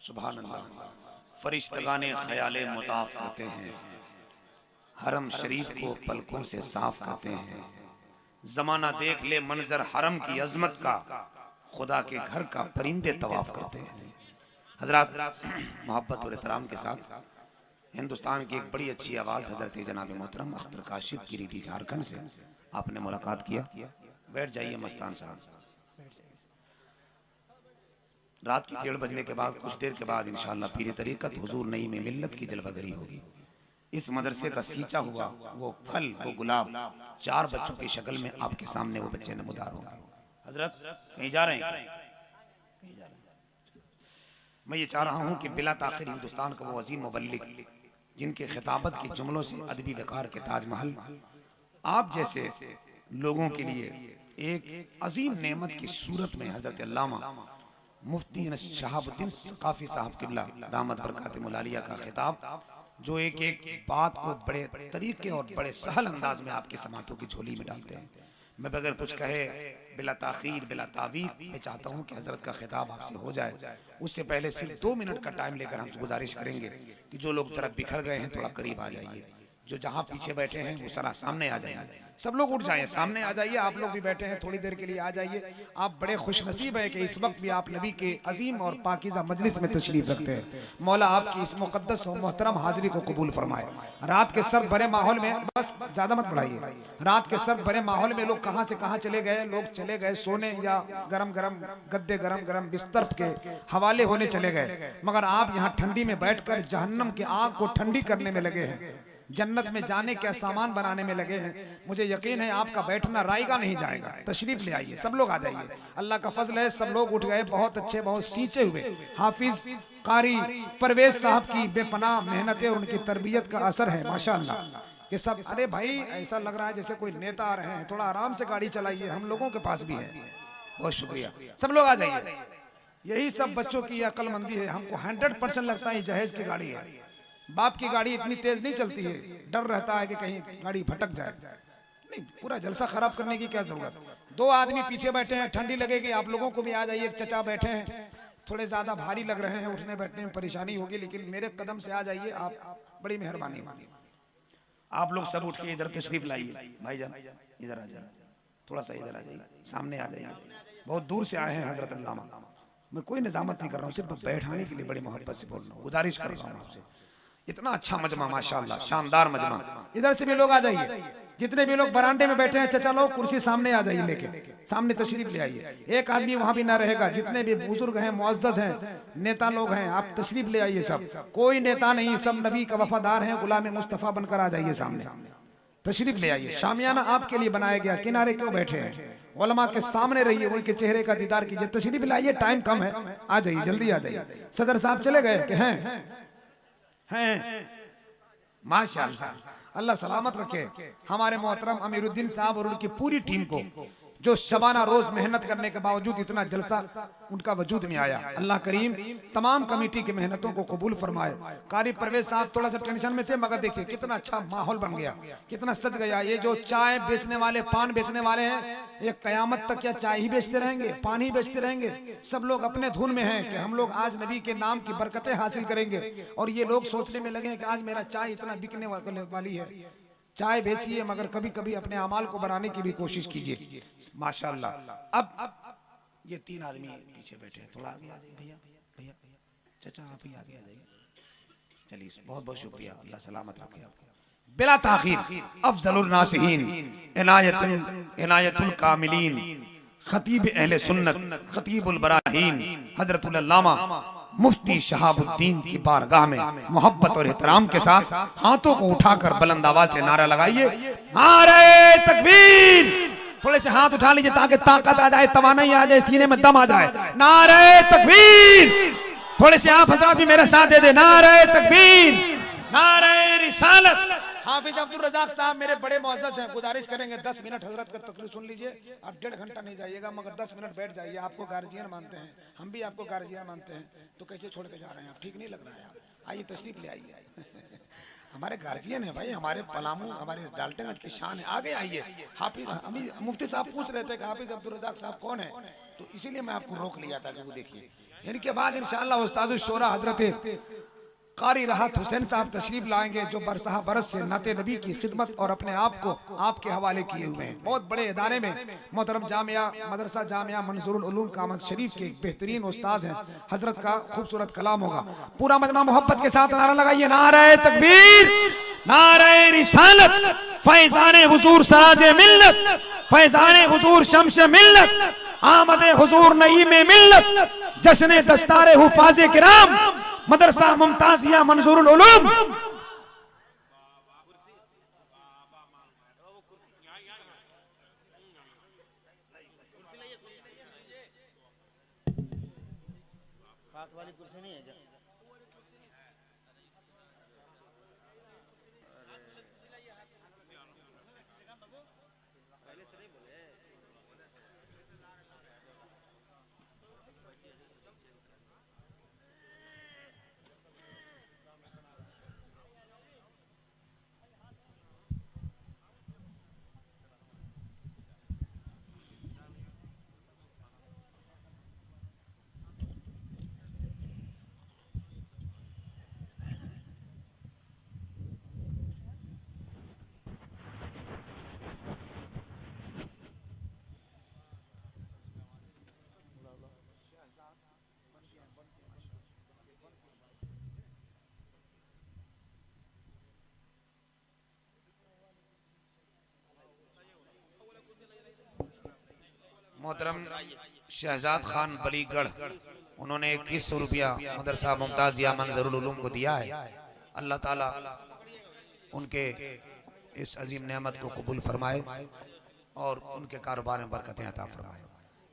सुभान अल्लाह। फरिश्तगाने ख्याले मुताफ करते हैं, हरम शरीफ को पलकों से साफ करते हैं। जमाना देख ले मंजर हरम की अजमत का, खुदा के घर का परिंदे तवाफ करते हैं। हजरात, मोहब्बत और एहतराम के साथ हिंदुस्तान की एक बड़ी अच्छी आवाज़ हजरत जनाब मोहतरम अख्तर काशिफ गिरिडीह झारखंड से आपने मुलाकात किया। बैठ जाइए मस्तान साहब। रात की 1:30 बजने के बाद कुछ देर के बाद इंशाअल्लाह पीर तरीकत हुजूर नई में मिल्लत की जलवागरी होगी। इस मदरसे का सींचा हुआ वो फल, वो गुलाब 4 बच्चों की शक्ल में आपके सामने वो बच्चे नमूदार होंगे। हजरत कहीं जा रहे हैं? मैं ये चाह रहा हूँ कि बिला ताखिर हिंदुस्तान का वो अजीम मुबल्लिग जिनके खिताबत के जुमलों से अदबी वकार के ताजमहल आप जैसे लोगों के लिए एक अजीम नेमत की सूरत में हजरत अल्लामा मुफ्ती शहाबुद्दीन सकाफी साहब किबला दामद बरकातुहुल आलिया का खिताब, जो एक एक बात को बड़े तरीके और बड़े सहल अंदाज में आपके समातों की झोली में डालते हैं। मैं बगैर कुछ कहे, बिला ताखीर, बिला तावीद, मैं चाहता हूँ कि हजरत का खिताब आपसे हो जाए। उससे पहले सिर्फ 2 मिनट का टाइम लेकर हम गुजारिश करेंगे कि जो लोग जरा बिखर गए हैं थोड़ा करीब आ जाइए, जो जहाँ पीछे बैठे हैं वो सारा सामने आ जाइए। सब लोग उठ जाइए, सामने आ जाइए। आप लोग भी बैठे हैं थोड़ी देर के लिए आ जाइए। आप बड़े खुश नसीब है कि इस वक्त भी आप नबी के अजीम और पाकीज़ा मजलिस में तशरीफ रखते हैं। मौला आपकी इस मुकद्दस और मोहतरम हाजिरी को कबूल फरमाए। रात के सर्द भरे माहौल में, बस ज्यादा मत बढ़ाइए, रात के सर्द भरे माहौल में लोग कहाँ से कहाँ चले गए। लोग चले गए सोने या गरम गरम गद्दे, गरम गरम बिस्तर के हवाले होने चले गए, मगर आप यहाँ ठंडी में बैठकर जहन्नम की आग को ठंडी करने में लगे हैं, जन्नत में जाने का सामान बनाने में लगे हैं। मुझे यकीन है आपका बैठना रायगा नहीं जाएगा। तशरीफ ले आइए, सब लोग आ जाइए। अल्लाह का फजल है, सब लोग उठ गए। बहुत अच्छे, बहुत सींचे हुए हाफिज कारी परवेज साहब की बेपनाह मेहनतें और उनकी तरबियत का असर है माशाअल्लाह। ये सब, अरे भाई ऐसा लग रहा है जैसे कोई नेता आ रहे हैं, थोड़ा आराम से गाड़ी चलाइए, हम लोगों के पास भी है। बहुत शुक्रिया, सब लोग आ जाइए। यही सब बच्चों की अक्लमंदी है। हमको 100% लगता है जहेज की गाड़ी है। बाप की गाड़ी इतनी तेज नहीं चलती है, डर रहता है कि कहीं गाड़ी भटक जाए। नहीं, पूरा जलसा खराब करने की क्या जरूरत। 2 आदमी पीछे बैठे हैं, ठंडी लगेगी, आप लोगों को भी आ जाइए। एक चचा बैठे हैं, थोड़े ज्यादा भारी लग रहे हैं, उठने बैठने में परेशानी होगी, लेकिन मेरे कदम से आ जाइए आप, बड़ी मेहरबानी। आप लोग सब उठ के इधर तशरीफ लाइए। भाईजान इधर आ जाए, थोड़ा सा इधर आ जाइए, सामने आ जाइए। बहुत दूर से आए हैं हजरत अल्लामा। मैं कोई निजामत नहीं कर रहा हूँ, सिर्फ बैठाने के लिए बड़ी मोहब्बत से बोल रहा हूँ, गुजारिश कर रहा हूँ आपसे। इतना अच्छा मजमा माशाअल्लाह, शानदार मजमा। इधर से भी लोग आ जाइए, जितने भी लोग बरामदे में बैठे हैं चचा लोग कुर्सी सामने आ जाइए, लेके सामने तशरीफ ले आइए। एक आदमी वहां भी ना रहेगा। जितने भी बुजुर्ग हैं, मुअज्जज हैं, नेता लोग हैं, आप तशरीफ ले आइए। सब, कोई नेता नहीं, सब नबी का वफादार हैं, गुलाम मुस्तफा बनकर आ जाइए सामने, तशरीफ ले आइए। शामियाना आपके लिए बनाया गया, किनारे क्यों बैठे हैं? उलमा के सामने रहिए, उनके चेहरे का दीदार कीजिए। तशरीफ लाइए, टाइम कम है, आ जाइए, जल्दी आ जाइए। सदर साहब चले गए कि हैं माशाअल्लाह, अल्लाह सलामत रखे हमारे मोहतरम अमीरुद्दीन साहब और उनकी पूरी टीम को, जो शबाना रोज मेहनत करने के बावजूद इतना जलसा उनका वजूद में आया। अल्लाह करीम तमाम कमेटी की मेहनतों को कबूल फरमाए। कारी परवेज साहब थोड़ा सा टेंशन में थे, मगर देखिए कितना अच्छा माहौल बन गया, कितना सज गया। ये जो चाय बेचने वाले, पान बेचने वाले हैं, ये कयामत तक क्या चाय ही बेचते रहेंगे, पान ही बेचते रहेंगे। सब लोग अपने धुन में हैं कि हम लोग आज नबी के नाम की बरकतें हासिल करेंगे, और ये लोग सोचने में लगे कि आज मेरा चाय इतना बिकने वाली है। चाय बेचिए, मगर कभी कभी अपने अमाल को बनाने की भी कोशिश कीजिए माशाअल्लाह। अब ये 3 आदमी पीछे बैठे हैं, थोड़ा आगे आ जाइए भैया, भैया भैया, चाचा आप ही आगे आ जाइए। चलिए, बहुत बहुत शुक्रिया, अल्लाह सलामत रखे आपको। बिला ताखीर अफजलुल नासिहीन, इनायतुल कामिलीन, खतीब अहले सुन्नत, खतीबुल बराहीन, हजरतुल अल्लामा मुफ्ती शहाबुद्दीन की बारगाह में मोहब्बत और एहतराम के साथ हाथों को उठाकर बुलंद आवाज से नारा लगाइए, नारे तकबीर। थोड़े से हाथ उठा लीजिए ताकि ताकत आ जाए, तवानाई आ जाए, सीने में दम आ जाए। नारे तकबीर। थोड़े से आप हजरात भी मेरे साथ दे दे, नारे तकबीर, नारे रिसालत। हाफिज अब्दुल रज़ाक साहब मेरे बड़े मुअज़्ज़ज़ हैं, गुजारिश करेंगे 10 मिनट हजरत का तकरीर सुन लीजिए। आप 1.5 घंटा नहीं जाइएगा, मगर 10 मिनट बैठ जाइए। आपको गार्जियन मानते हैं, हम भी आपको गार्जियन मानते हैं, तो कैसे छोड़ के जा रहे हैं आप? ठीक नहीं लग रहा है। आप आइए, तशरीफ ले आइए। हमारे गार्जियन है भाई, हमारे पलामू, हमारे डाल्टनगंज की शान है। आगे आइए। हाफिज मुफ्ती साहब पूछ रहे थे कि हाफिज अब्दुल रज़ाक साहब कौन है, तो इसीलिए मैं आपको रोक लिया था कि वो देखिए इनके बाद इंशाअल्लाह उस्ताद शोरा हजरत कारी राहत हुसैन साहब तशरीफ लाएंगे, जो बरसहा बरस से नाते नबी की खिदमत और अपने आप को आपके हवाले किए हुए हैं। बहुत बड़े इदारे में मोहतरम जामिया मदरसा जामिया मंजूरुल उलूम कामत शरीफ के एक बेहतरीन उस्ताद हैं। हजरत का खूबसूरत कलाम होगा। पूरा मजमा मोहब्बत के साथ नारा लगाइए, नारे तकबीर, नारे रिसालत, फैजाने हुजूर सराजे मिल्लत, फैजाने हुजूर शम्स मिल्लत, आमदे हुजूर नईम मिल्लत, जश्न दस्तारे हुफाज़े किराम, मदरसा मुमताजिया मंजूरुल उलूम। वाली कुर्सी नहीं है क्या? मोहतरम शहजाद खान बलीगढ़, उन्होंने 2100 रुपया मदरसा मुमताजिया मंजरूल उलूम को दिया है। अल्लाह ताला उनके इस अजीम नेमत को कबूल फरमाए और उनके कारोबार में बरकतें अता फरमाए।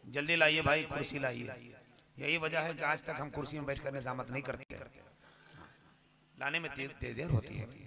जल्दी लाइए भाई, कुर्सी लाइए। यही वजह है कि आज तक हम कुर्सी में बैठकर निजामत नहीं करते, लाने में देर होती है।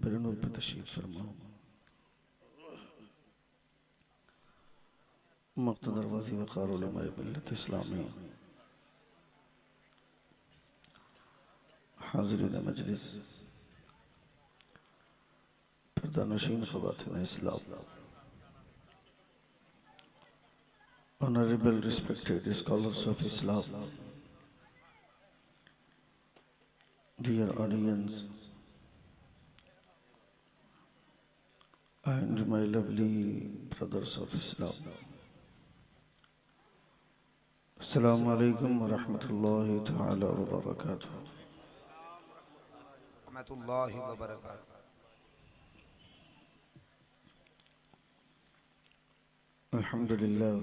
मेरे नूर पे तशरीफ फरमाओ। मुक़्तदर वज़ी वक़ार उलमाए मिल्लत इस्लामी, हाज़िरीन मजलिस, पर्दानशीन ख़वातीन इस्लाम, honourable respected scholars of Islam, dear audience and my lovely brothers of Islam. Assalamu alaikum wa rahmatullahi ta'ala wa barakatuh. रहमतुल्लाहि व बरकातुहू। Alhamdulillah.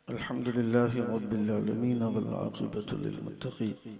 Alhamdulillahi rabbil alameen wal aqibatu lil muttaqin.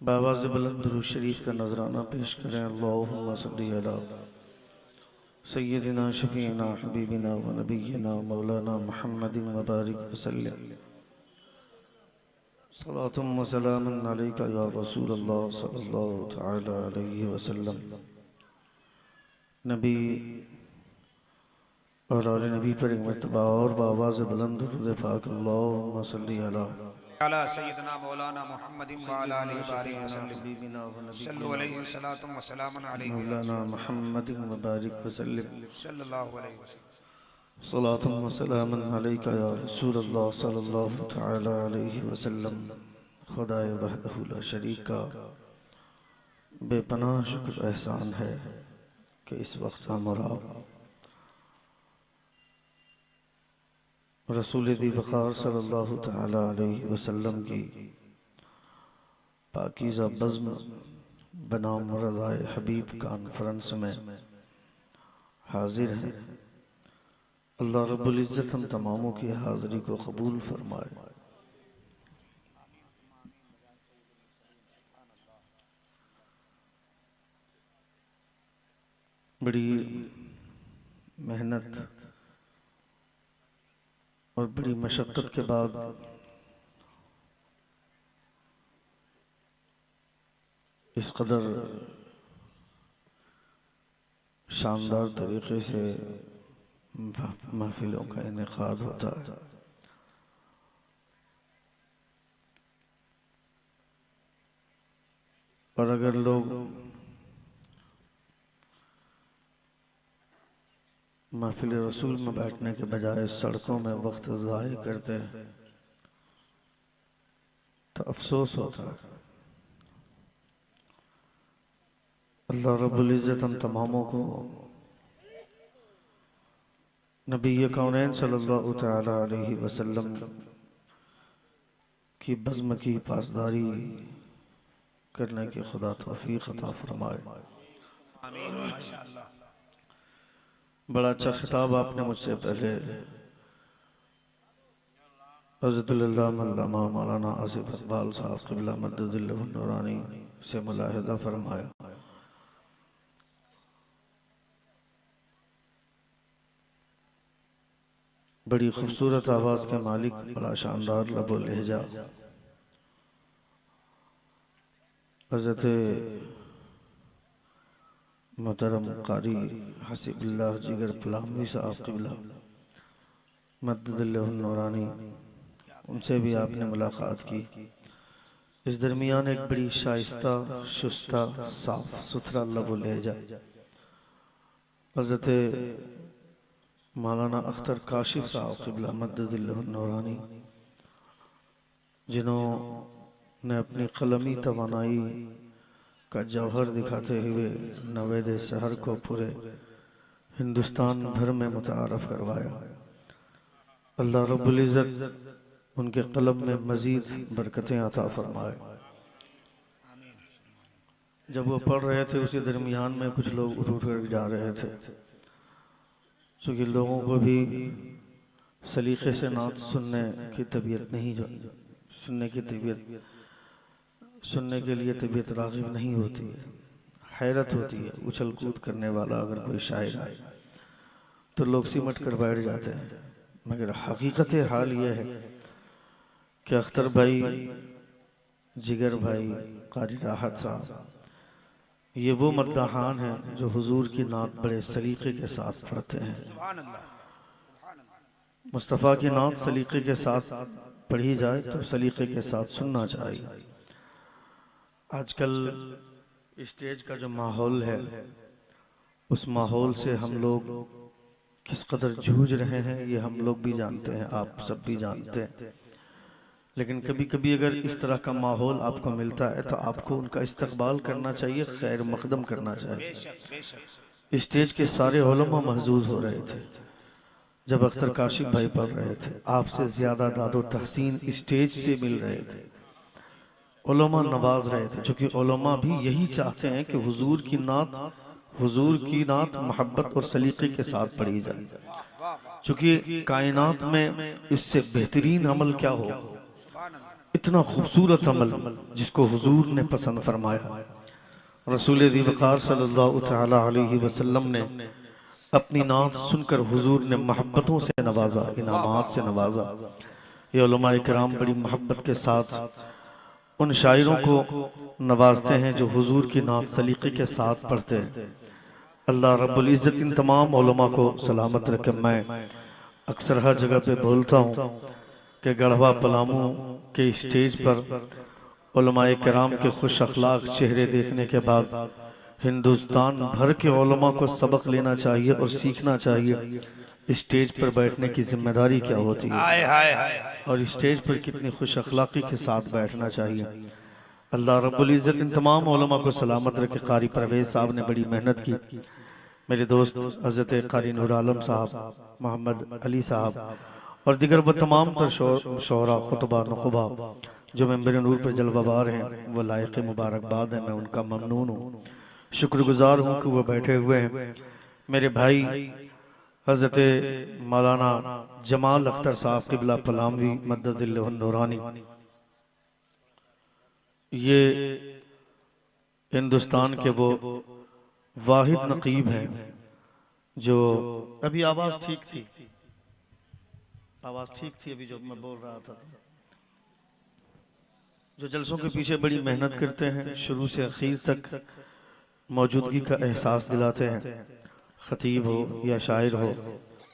बावाज़ बुलंद दुरूद शरीफ का नजराना पेश करें। अल्लाहुम्मा सल्ली अला सय्यदिना शफीना हबीबिना व नबीना मौलाना मुहम्मदिन व बारिक वसल्लम सलातुम व सलामुन अलैका या रसूल अल्लाह सल्लल्लाहु तआला अलैहि वसल्लम। नबी और आले नबी पर एक मर्तबा और बावाज़ बुलंद दुरूद पाक अल्लाहुम्मा सल्ली अला सय्यदना मौलाना मुहम्मदिन व अला आलिहि बारिक वसल्लम सल्लल्लाहु अलैहि वसल्लम व सलामुन अलैहि मौलाना मुहम्मदिन व बारिक वसल्लम सल्लल्लाहु अलैहि वसल्लम। सलातुम व सलामुन अलैका या रसूल अल्लाह सल्लल्लाहु तआला अलैहि वसल्लम। खुदाए वहदहु ला शरीक का बेपनाह शुक्र एहसान है कि इस वक्त हम और आप रसूल दी वक़ार सल्लल्लाहु तआला अलैहि वसल्लम की पाकीज़ा बज़्म बनाम रज़ाए हबीब कॉन्फ्रेंस में हाजिर हैं। अल्लाह रब्बुल इज़्ज़त हम तमामों की हाज़री को कबूल फरमाए। बड़ी मेहनत और बड़ी मशक्क़त के बाद इस कदर शानदार तरीक़े से महफिलों का इनेकाद होता है। और अगर लोग महफिल रसूल में बैठने के बजाय सड़कों में वक्त ज़ाय करते हैं तो अफसोस होता है। अल्लाह रब्बुल इज़्ज़त हम तमामों को नबी कौनैन सल्लल्लाहु तआला अलैहि वसल्लम की बज़्म की पासदारी करने की खुदा तौफीक अता फरमाए। आमीन माशाअल्लाह। बड़ा अच्छा खिताब आपने मुझसे पहले हज़रतुल्लामा मौलाना आसिफ इकबाल साहब क़िबला मद्ददिल्लहु नूरानी से मुलाहिज़ा फरमाया। बड़ी खूबसूरत आवाज़ के मालिक, बड़ा शानदार लबो लहजा हज़रत मोहतरम कारी हसीबुल्लाह जिगर फलामी साहब क़िबला मद्ददिल्लहु नूरानी, उनसे भी आपने मुलाकात की। इस दरमियान एक बड़ी शाइस्ता शुस्ता साफ सुथरा लबो लहजा हज़रत मौलाना अख्तर काशिफ साहब क़िबला मद्ददिल्लहु नूरानी, जिन्होंने अपनी कलमी तवानाई का जौहर दिखाते हुए नवेद सहर को पूरे हिंदुस्तान भर में मुतारफ़ करवाया। अल्लाह रब्बुल इज़्ज़त उनके कलम में मज़ीद बरकतें अता फरमाए। जब वो पढ़ रहे थे उसी दरमियान में कुछ लोग उठ उठ कर जा रहे थे, क्योंकि लोगों को भी सलीक़े से नात सुनने की तबीयत नहीं, सुनने के लिए तबीयत राग़िब नहीं होती है। हैरत होती है, उछल कूद करने वाला अगर कोई शायर आए तो लोग सिमट कर बैठ जाते हैं। मगर हकीकत हाल यह है कि अख्तर भाई, जिगर भाई, कारी राहत साहब, ये वो मद्दाहान हैं जो हुजूर की नात बड़े सलीक़े के साथ पढ़ते हैं। मुस्तफ़ा की नात सलीक़े के साथ पढ़ी जाए तो सलीक़े के साथ सुनना चाहिए। आजकल स्टेज का जो माहौल है, उस माहौल से हम लोग किस कदर जूझ रहे हैं ये हम लोग भी जानते हैं, आप सब भी जानते हैं। लेकिन कभी कभी अगर इस तरह का माहौल आपको मिलता है तो आपको उनका इस्तकबाल करना चाहिए, खैर मकदम करना चाहिए। स्टेज के सारे उलमा महजूज हो रहे थे जब अख्तर काशिफ भाई पढ़ रहे थे। आपसे ज्यादा दादो तहसीन स्टेज से मिल रहे थे, उलमा नवाज रहे थे, क्योंकि उलमा भी यही चाहते हैं कि हुजूर की नात मोहब्बत और सलीक़े के साथ पढ़ी जाए। क्योंकि कायनात में इससे बेहतरीन अमल क्या हो, इतना खूबसूरत अमल जिसको हुजूर ने पसंद फरमाया। रसूल दी वक़ार सल्लल्लाहु तआला अलैहि वसल्लम ने अपनी नात सुनकर हुजूर ने मोहब्बतों से नवाजा, इनामात से नवाजा। ये उलमाए किराम बड़ी मोहब्बत के साथ उन शायरों को नवाजते हैं जो हुजूर की नात सलीके के साथ पढ़ते हैं। अल्लाह रब्बुल इज़्ज़त इन तमाम उलमा को सलामत रखे। मैं अक्सर हर जगह पे बोलता हूँ कि गढ़वा पलामू के स्टेज पर उलमाए किराम के खुश अखलाक चेहरे देखने के बाद हिंदुस्तान भर के उलमा को सबक लेना चाहिए और सीखना चाहिए स्टेज पर बैठने की जिम्मेदारी क्या होती है और स्टेज पर कितनी खुश अखलाकी के साथ बैठना चाहिए। अल्लाह रब्बुल इज़्ज़त इन तमाम उलमा को सलामत रखे। कारी परवेज साहब ने बड़ी मेहनत की, मेरे दोस्त हज़रत कारी नूर आलम साहब, मोहम्मद अली साहब और दिगर वो तमाम तर शोहरा खुतबा नुखबा जो मेंबर नूर पर जलवाबार हैं, वो लायक मुबारकबाद है। मैं उनका ममनून हूँ, शुक्रगुजार हूँ कि वो बैठे हुए हैं। मेरे भाई हज़रत मौलाना जमाल अख्तर साहब क़िबला पलामवी मद्ददिल्लाहु नूरानी, ये हिंदुस्तान के वो वाहिद नकीब हैं जो अभी आवाज ठीक थी, आवाज ठीक थी अभी जो मैं बोल रहा था, जो जलसों के पीछे बड़ी मेहनत करते हैं, शुरू से आखिर तक मौजूदगी का एहसास दिलाते हैं। खतीब हो या शायर हो,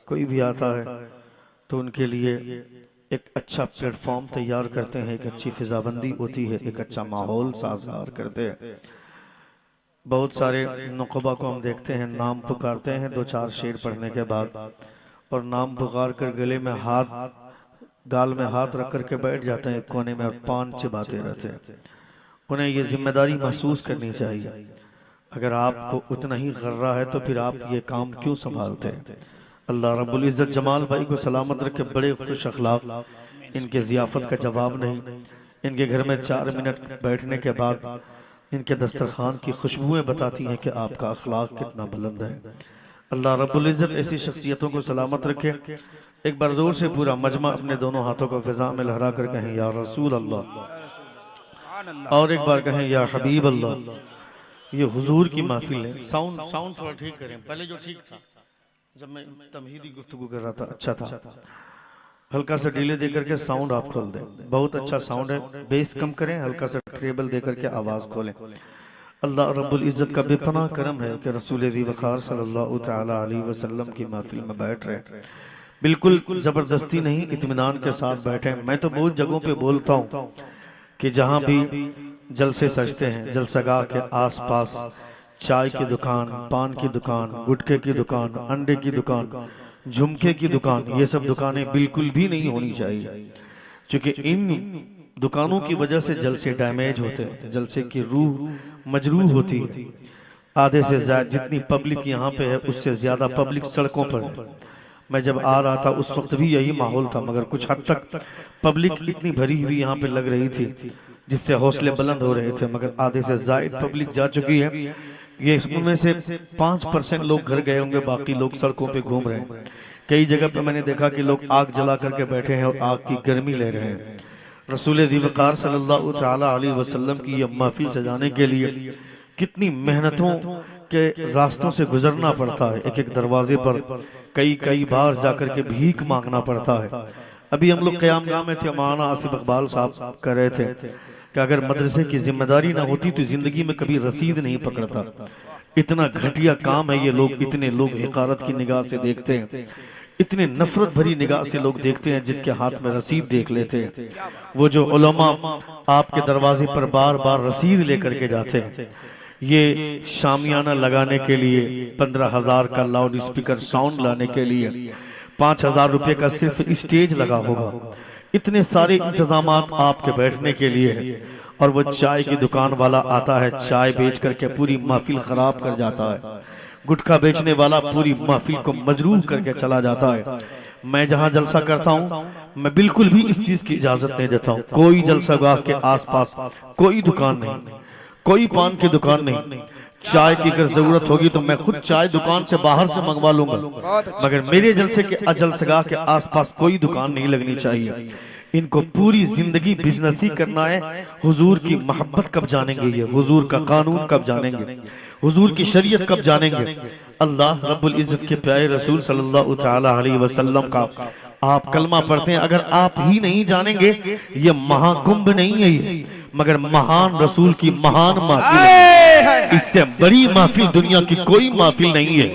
कोई भी आता है तो उनके लिए एक अच्छा प्लेटफॉर्म तैयार करते हैं, एक अच्छी फिजाबंदी होती है, एक अच्छा माहौल साजगार करते हैं। बहुत सारे नुकबा को हम देखते हैं नाम पुकारते हैं दो चार शेर पढ़ने के बाद और नाम पुकार कर गले में हाथ, गाल में हाथ रख करके बैठ जाते हैं कोने में और पान चिबाते रहते हैं। उन्हें ये जिम्मेदारी महसूस करनी चाहिए। अगर आपको उतना ही गर्रा है तो फिर आप ये काम क्यों संभालते हैं। अल्लाह रब्बुल इज़्ज़त जमाल भाई को सलामत रखे, बड़े खुश अखलाक, इनके ज़ियाफ़त का जवाब नहीं। इनके घर में 4 मिनट बैठने के बाद इनके दस्तरखान की खुशबुएं बताती हैं कि आपका अखलाक कितना बुलंद है। अल्लाह रब्बुल इज़्ज़त ऐसी शख्सियतों को सलामत रखे। एक बार जोर से पूरा मजमा अपने दोनों हाथों को फिजा में लहरा कर कहें या रसूल अल्लाह, और एक बार कहें या हबीब अल्लाह। ये हुजूर की महफिल है। साउंड थोड़ा ठीक करें, पहले जो ठीक था जब मैं तमहीदी गुफ्तगू कर रहा था अच्छा था, हल्का सा डिले दे करके साउंड आप खोल दें। बहुत अच्छा साउंड है, बेस कम करें, हल्का सा ट्रेबल दे करके आवाज खोलें। अल्लाह रब्बुल इज़्ज़त का बेपनाह करम है कि रसूल दी वक़ार सल्लल्लाहु तआला अलैहि वसल्लम की महफिल में बैठ रहे, बिल्कुल जबरदस्ती नहीं, इत्मीनान के साथ बैठे। मैं तो बहुत जगहों पे बोलता हूँ कि जहाँ भी जलसे सजते हैं, जलसगाह के आसपास चाय की दुकान, पान की दुकान, गुटखे की दुकान, अंडे की दुकान, झुमके की दुकान, ये सब दुकानें बिल्कुल भी नहीं होनी चाहिए, क्योंकि इन दुकानों की वजह से जलसे डैमेज होते हैं, जलसे की रूह मजरूह होती है। आधे से ज्यादा जितनी पब्लिक यहाँ पे है उससे ज्यादा पब्लिक सड़कों पर है। मैं जब आ रहा था उस वक्त भी यही माहौल था, मगर कुछ हद तक पब्लिक इतनी भरी हुई यहाँ पे लग रही थी जिससे हौसले बुलंद हो रहे थे, मगर आधे से ज्यादा पब्लिक जा चुकी है। ये इसमें से 5% लोग घर गए होंगे, बाकी लोग सड़कों पे घूम रहे हैं। कई जगह पे मैंने देखा कि लोग आग जला करके बैठे हैं और आग की गर्मी ले रहे हैं। रसूल दी वक़ार सल्लल्लाहु तआला अलैहि वसल्लम की ये महफिल सजाने के लिए कितनी मेहनतों के रास्तों से गुजरना पड़ता है। एक एक दरवाजे पर कई बार जाकर के भीख मांगना पड़ता है। अभी हम लोग क़यामगाह में थे, मौलाना आसिफ इकबाल साहब कह रहे थे कि अगर मदरसे की जिम्मेदारी ना होती तो जिंदगी में कभी रसीद नहीं पकड़ता। इतना घटिया काम है ये, लोग इतने लोग हिकारत की निगाह से देखते हैं, इतने नफरत भरी निगाह से लोग देखते हैं, जिनके हाथ में रसीद देख लेते हैं। वो जो उलमा आपके दरवाजे पर बार बार रसीद लेकर के जाते हैं, ये शामियाना लगाने के लिए 15,000 का लाउड स्पीकर साउंड लाने के लिए 5,000 रुपए का सिर्फ स्टेज लगा होगा। इतने सारे इंतजाम आपके बैठने के लिए है, और वो चाय की दुकान वाला आता है, चाय बेच करके पूरी महफिल खराब कर जाता है। गुटखा बेचने वाला पूरी महफिल को मजरूह करके चला जाता है। मैं जहां जलसा करता हूं, मैं बिल्कुल भी इस चीज की इजाजत नहीं देता हूं। कोई जलसागाह के आसपास कोई दुकान नहीं, कोई पान की दुकान नहीं। चाय की अगर जरूरत होगी तो मैं खुद चाय दुकान से बाहर से मंगवा लूंगा, मगर मेरे जलसे के जलसगाह के आसपास कोई दुकान नहीं लगनी चाहिए। इनको पूरी जिंदगी बिजनेस ही करना है। हुजूर की मोहब्बत कब जानेंगे ये, हुजूर का कानून कब जानेंगे, हुजूर की शरीयत कब जानेंगे, अल्लाह रब्बुल इज्जत के प्यारे रसूल सल्लल्लाहु तआला अलैहि वसल्लम का आप कलमा पढ़ते हैं, अगर आप ही नहीं जानेंगे ये महाकुंभ नहीं है ये, मगर महान रसूल की महान महफिल है। इससे बड़ी महफिल दुनिया की कोई महफिल नहीं है।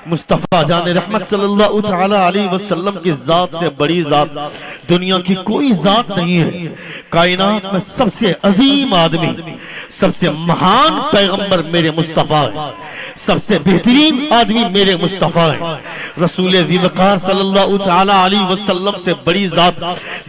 मुस्तफा जान रहमत सल्लल्लाहु तआला अलैहि वसल्लम की जात से बड़ी जात दुनिया की कोई जात नहीं है। कायनात में सबसे अजीम आदमी, सबसे महान पैगंबर मेरे मुस्तफा है, सबसे बेहतरीन आदमी मेरे मुस्तफा है। रसूल वक़ार सल्लल्लाहु तआला अलैहि वसल्लम से बड़ी जात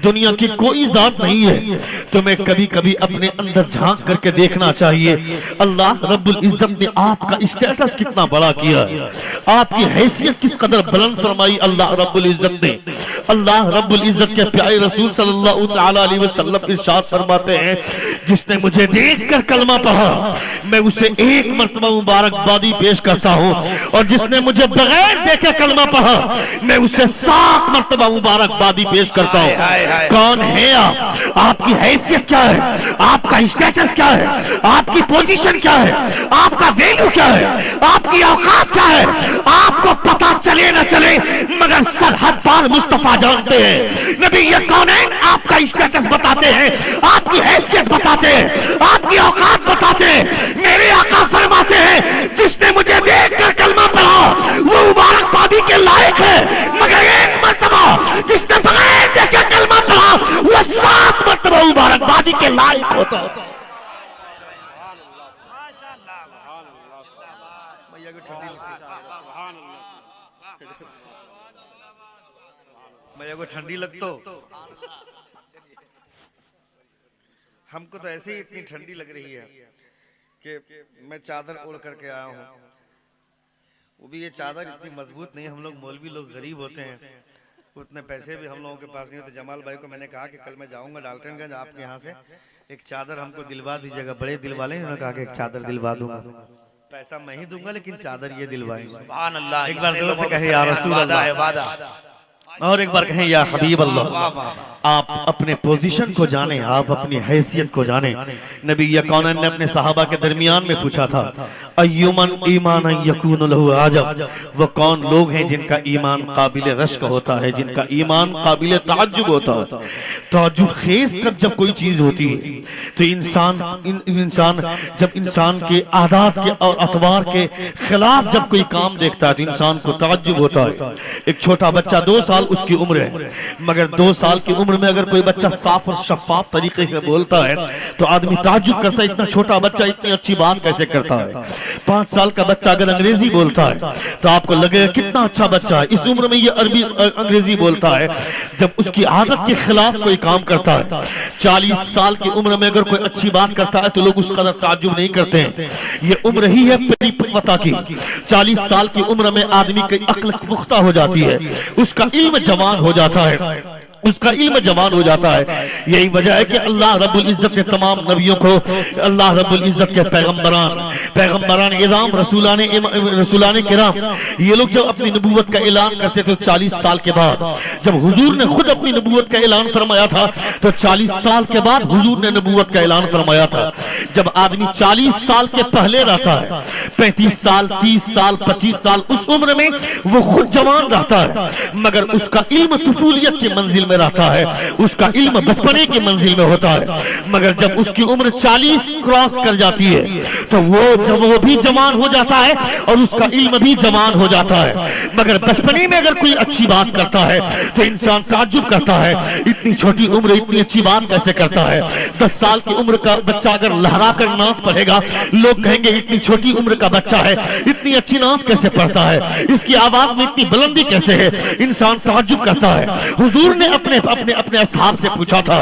दुनिया की कोई जात नहीं है। तुम्हें कभी कभी अपने अंदर झांक करके देखना चाहिए, अल्लाह रब्बुल इज्जत ने आपका स्टेटस कितना बड़ा किया है, आपकी हैसियत किस कदर बुलंद फरमाई अल्लाह रब्बुल इज्जत ने। अल्लाह रब्बुल इज्जत के प्यारे रसूल सल्लल्लाहु तआला अलैहि वसल्लम इरशाद फरमाते हैं, जिसने मुझे देखकर कलमा पढ़ा मैं उसे एक मर्तबा मुबारकबादी पेश करता हूँ, और जिसने मुझे बगैर देखे कलमा पढ़ा मैं उसे 7 मर्तबा मुबारकबादी पेश करता हूँ। कौन है आप? आपकी हैसियत क्या है? आपका स्टेटस क्या है? आपकी पोजीशन क्या है? आपका वैल्यू क्या है? आपकी औकात क्या है? आपको पता चले न चले मगर सरहद पार मुस्तफा जानते हैं। नबी ये कौन है? आपका स्टेटस बताते हैं, आपकी हैसियत बताते हैं, आपकी औकात बताते हैं। मेरे आका फरमाते हैं, जिसने मुझे देखकर कलमा पढ़ा वो मुबारकबादी के लायक है, मगर एक मर्तबा जिसने बगैर देखे कलमा पढ़ा वो 7 मर्तबा मुबारकबादी के लायक होता है। भैया को ठंडी लगतो, हमको तो ऐसे ही इतनी ठंडी लग रही है कि मैं चादर ओढ़ करके आया हूँ। वो भी ये चादर इतनी मजबूत नहीं, हम लोग मौलवी लोग गरीब होते हैं, उतने पैसे भी हम लोगों के पास नहीं होते। जमाल भाई को मैंने कहा कि कल मैं जाऊंगा डाल्टनगंज, आपके यहाँ से एक चादर हमको दिलवा दीजिएगा। बड़े दिल वाले ने कहा कि एक चादर दिलवा दूंगा, पैसा मैं ही दूंगा लेकिन चादर ये दिलवाएंगे। सुभान अल्लाह। एक बार जोर से कहे या रसूल अल्लाह, और एक बार कहें या हबीब अल्लाह। आप अपने पोजीशन को जाने, आप अपनी हैसियत को जाने। नबी कौनैन ने अपने सहाबा के दरमियान में पूछा था, अय्युमन ईमान यकून लहु आजब, वो कौन लोग हैं जिनका ईमान काबिल रश्क होता है, जिनका ईमान काबिल ताज्जुब होता है। ताज्जुब खेज कर जब कोई चीज होती है तो इंसान जब इंसान के आदात के और अतवार के खिलाफ जब कोई काम देखता है तो इंसान को ताज्जुब होता है। एक छोटा बच्चा 2 साल उसकी उम्र है, मगर 2 साल की उम्र में अगर कोई बच्चा साफ और शफाफ तरीके से बोलता है तो आदमी ताज्जुब करता है, इतना छोटा बच्चा इतनी अच्छी बात कैसे करता है। 5 साल का बच्चा अगर अंग्रेजी बोलता है तो आपको लगेगा कितना अच्छा बच्चा है, इस उम्र में ये अरबी अंग्रेजी बोलता है। जब उसकी आदत के खिलाफ कोई काम करता है, 40 साल की उम्र में अगर कोई अच्छी बात करता है तो लोग उस कदर ताज्जुब नहीं करते हैं। ये उम्र ही है परिपक्वता की। 40 साल की उम्र में आदमी की अक्ल पुख्ता हो जाती है, उसका इल्म जवान हो जाता है, उसका इल्म जवान हो जाता है। यही वजह है कि अल्लाह रब्बुल इज्जत के तमाम नबियों को, अल्लाह रब्बुल इज्जत के पैगंबरान इराम रसूलाने किराम, ये लोग जब अपनी नबूवत का ऐलान करते थे 40 साल के बाद, जब हुजूर ने खुद अपनी नबूवत का ऐलान फरमाया था तो 40 साल के बाद हुजूर ने नबूवत का ऐलान फरमाया था। जब आदमी 40 साल के पहले रहता है, 35 साल 30 साल 25 साल, उस उम्र में वो खुद जवान रहता है, मगर उसका इल्म तुफूलियत की मंजिल में रहता है, उसका इल्म बचपने की मंजिल में होता है। मगर जब उसकी उम्र 40 क्रॉस कर जाती है तो वो भी जवान हो जाता है और उसका इल्म भी जवान हो जाता है। मगर बचपने में अगर कोई अच्छी बात करता है तो इंसान ताज्जुब करता है, इतनी छोटी उम्र इतनी अच्छी बात कैसे करता है। 10 साल की उम्र का बच्चा अगर लहरा कर नात पढ़ेगा, लोग कहेंगे इतनी छोटी उम्र का बच्चा है, इतनी अच्छी नात कैसे पढ़ता है, इसकी आवाज में इतनी बुलंदी कैसे है, इंसान ताज्जुब करता है। हुजूर ने अपने असहाब से पूछा था,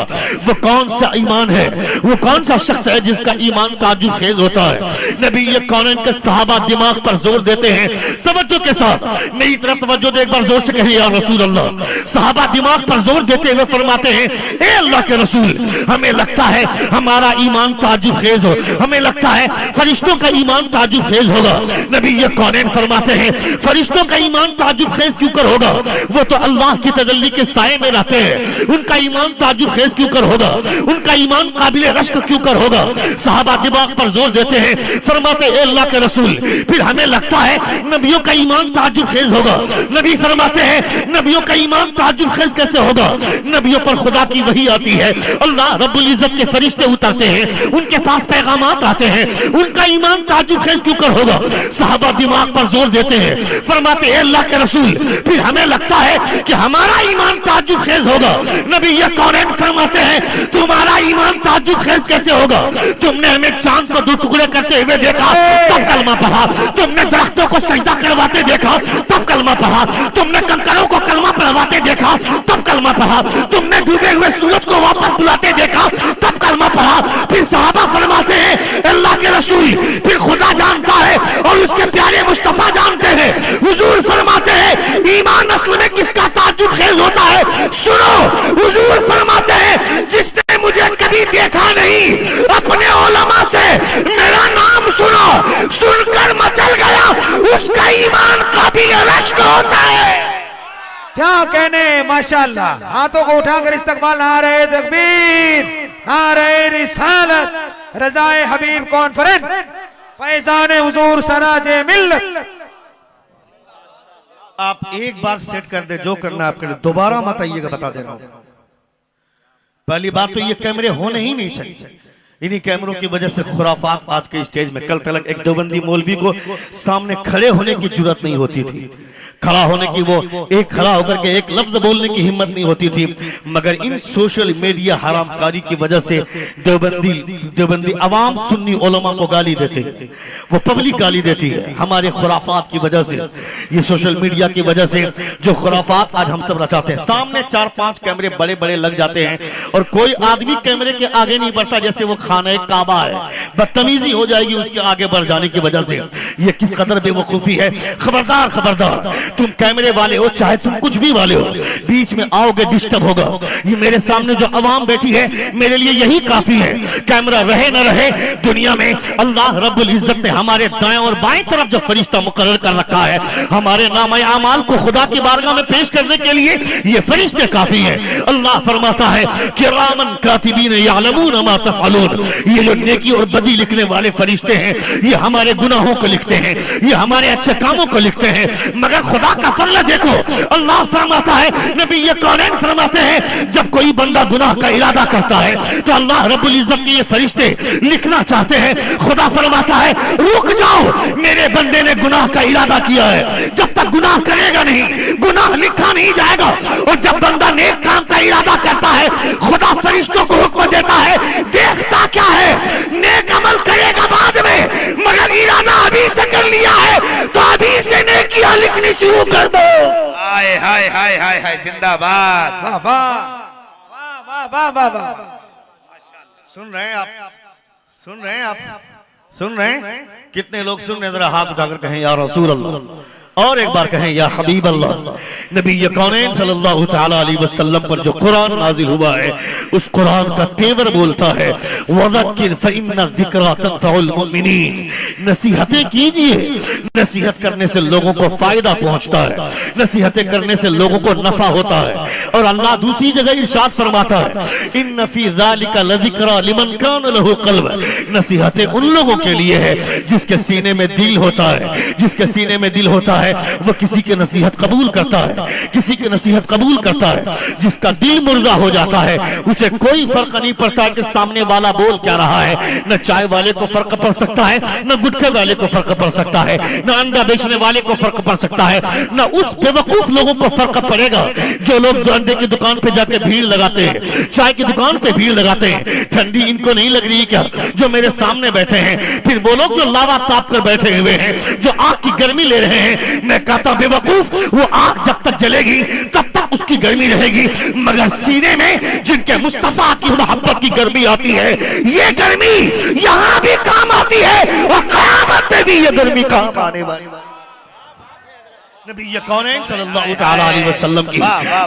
वो कौन सा ईमान है, वो कौन सा शख्स है जिसका ईमान ताज्जुब खेज होता है। नबी ये कौनैन के सहाबा दिमाग पर जोर देते हैं, तवज्जो के साथ मेरी तरफ तवज्जो दे, एक बार जोर से कहिए या रसूल अल्लाह। सहाबा दिमाग पर जोर देते हुए फरमाते हैं, ए अल्लाह के रसूल, हमें लगता है हमारा ईमान ताज्जुब खेज हो, हमें लगता है फरिश्तों का ईमान ताज्जुब खेज होगा। नबी ये कौनैन फरमाते हैं, फरिश्तों का ईमान ताज्जुब खेज क्यों कर होगा, वो तो अल्लाह की तजल्ली के साए में रहते आते हैं उनका ईमान ताजुब खेज क्यों कर होगा, उनका ईमान काबिल रश्क क्यों कर होगा। सहाबा दिमाग पर जोर देते हैं, फरमाते हैं अल्लाह के रसूल फिर हमें लगता है नबियों का ईमान ताजुब खेज होगा। नबी फरमाते हैं नबियों का ईमान ताजुब खेज कैसे होगा, नबियों पर खुदा की वही आती है, अल्लाह रब्बुल इज्जत के फरिश्ते उतरते हैं, उनके पास पैगामात आते हैं, उनका ईमान ताजुब खेज क्यों कर होगा। सहाबा दिमाग पर जोर देते हैं, फरमाते हैं अल्लाह के रसूल फिर हमें लगता है कि हमारा ईमान ताजुब खेज होगा। नबी ये कौनैन फरमाते हैं तुम्हारा ईमान ताजुब खेज कैसे होगा, तुमने हमें चांद को दो टुकड़े करते हुए देखा तब कलमा पढ़ा, तुमने दरख्तों को सजदा करवाते देखा तब कलमा पढ़ा, तुमने कंकरों को कलमा पढ़वाते देखा तब कलमा पढ़ा, तुमने डूबे हुए सूरज को वापस बुलाते देखा तब कलमा पढ़ा। फिर सहाबा फरमाते हैं अल्लाह के रसूल फिर खुदा जानता है और उसके प्यारे मुस्तफा जानते हैं। हुजूर फरमाते हैं ईमान असल में किसका ताज्जुब खेज होता है, सुनो हुजूर फरमाते हैं जिसने मुझे कभी देखा नहीं अपने उलमा से मेरा नाम सुनो, सुनकर मचल गया उसका ईमान काबिल रश्क होता है। क्या कहने माशाअल्लाह। हाथों को उठाकर इस्तकबाल, नारे तकबीर, नारे रिसालत, रज़ाए हबीब कॉन्फ्रेंस, फैजान हुजूर सराजे मिल्लत। आप एक बार सेट कर दे, जो करना आप कर, दोबारा मत आइएगा, बता दे रहा हूं। पहली बात तो ये कैमरे होने ही नहीं चाहिए, इन्हीं कैमरों की वजह से खुराफात आज के स्टेज में। कल तक एक देवबंदी मौलवी को सामने खड़े होने की जरूरत नहीं होती थी, खड़ा होने की वो एक खड़ा होकर के एक लफ्ज बोलने की हिम्मत नहीं होती थी, मगर इन सोशल मीडिया हरामकारी की वजह से देवबंदी अवाम सुन्नी उलमा को गाली देते हैं, वो पब्लिक गाली देती है हमारे खुराफात की वजह से। ये सोशल मीडिया की वजह से जो खुराफात आज हम सब रचाते हैं, सामने 4-5 कैमरे बड़े बड़े लग जाते हैं और कोई आदमी कैमरे के आगे नहीं बढ़ता, जैसे वो खाना काबा है, बदतमीजी हो जाएगी उसके आगे बढ़ जाने की वजह से। ये किस कदर बेवकूफी है। खबरदार खबरदार, तुम कैमरे वाले हो चाहे तुम कुछ भी वाले हो, बीच में आओगे डिस्टर्ब होगा। ये मेरे सामने जो अवाम बैठी है मेरे लिए यही काफी है, कैमरा रहे न रहे दुनिया में अल्लाह रब्बुल इज्जत ने हमारे दाएं और बाएं तरफ जो फरिश्ता मुकर्रर कर रखा है हमारे नाम आमाल को खुदा की बारगाह में पेश करने के लिए, ये फरिश्ते काफी हैं। अल्लाह फरमाता है किरामन कातिबीन यालमून मा तफअलून, ये जो नेकी और बदी लिखने वाले फरिश्ते हैं ये हमारे गुनाहों को लिखते हैं, ये हमारे अच्छे कामों को लिखते हैं। मगर खुदा का फजल देखो, अल्लाह फरमाता है, नबी ये कौनैन फरमाते हैं जब कोई बंदा गुनाह का इरादा करता है तो अल्लाह रब्बुल इज्जत के ये फरिश्ते लिखना चाहते हैं। खुदा फरमाता है रुक जाओ, मेरे बंदे ने गुनाह का इरादा किया है, जब तक गुनाह करेगा नहीं गुनाह लिखा नहीं जाएगा। और जब बंदा नेक काम का इरादा करता है खुदा फरिश्तों को हुक्म देता है, देखता क्या है नेक अमल करेगा बाद में, मगर इरादा अभी से कर लिया है तो अभी से नेकियां लिखनी शुरू कर दो। हाय हाय हाय हाय हाय, जिंदाबाद। वाह वाह वाह वाह वाह। सुन रहे हैं आप, सुन रहे हैं आप, सुन रहे हैं? कितने लोग सुन रहे हैं? जरा हाथ उठाकर कहें या रसूल अल्लाह, और एक बार कहें या हबीब अल्लाह। नबी कौनैन सल्लल्लाहु तआला अलैहि वसल्लम पर जो कुरान नाजिल हुआ है उस कुरान का तेवर बोलता है वज़क्किर फ़इन्ना ज़िक्रा तनफ़उल मुमिनीन, नसीहतें कीजिए, नसीहत करने से लोगों को फायदा पहुंचता है, नसीहतें करने से लोगों को नफा होता है। और अल्लाह दूसरी जगह इरशाद फरमाता है इन्न फ़ी ज़ालिका लज़िक्रा लिमन कान लहु क़ल्ब, नसीहतें उन लोगों के लिए है जिसके सीने में दिल होता है, जिसके सीने में दिल होता है वो किसी की नसीहत कबूल करता है, किसी की नसीहत कबूल करता है। जिसका दिल मुर्दा हो जाता है उसे कोई फर्क नहीं पड़ता कि सामने वाला बोल क्या रहा है, न चाय वाले को फर्क पड़ सकता है, न गुटखे वाले को फर्क पड़ सकता है, न अंडा बेचने वाले को फर्क पड़ सकता है, न उस बेवकूफ लोगों को फर्क पड़ेगा जो लोग जो अंडे की दुकान पे जाके भीड़ लगाते हैं, चाय की दुकान पे भीड़ लगाते हैं। ठंडी इनको नहीं लग रही क्या जो मेरे सामने बैठे हैं? फिर वो लोग जो लावा ताप कर बैठे हुए हैं, जो आग की गर्मी ले रहे हैं, मैं कहता बेवकूफ वो आग जब तक जलेगी तब तक उसकी गर्मी रहेगी, मगर सीने में जिनके मुस्तफा की मोहब्बत की गर्मी आती है ये गर्मी यहां भी काम आती है और क़यामत में भी ये गर्मी काम आने वाली। नबी कौनैन सल्लल्लाहु तआला अलैहि वसल्लम की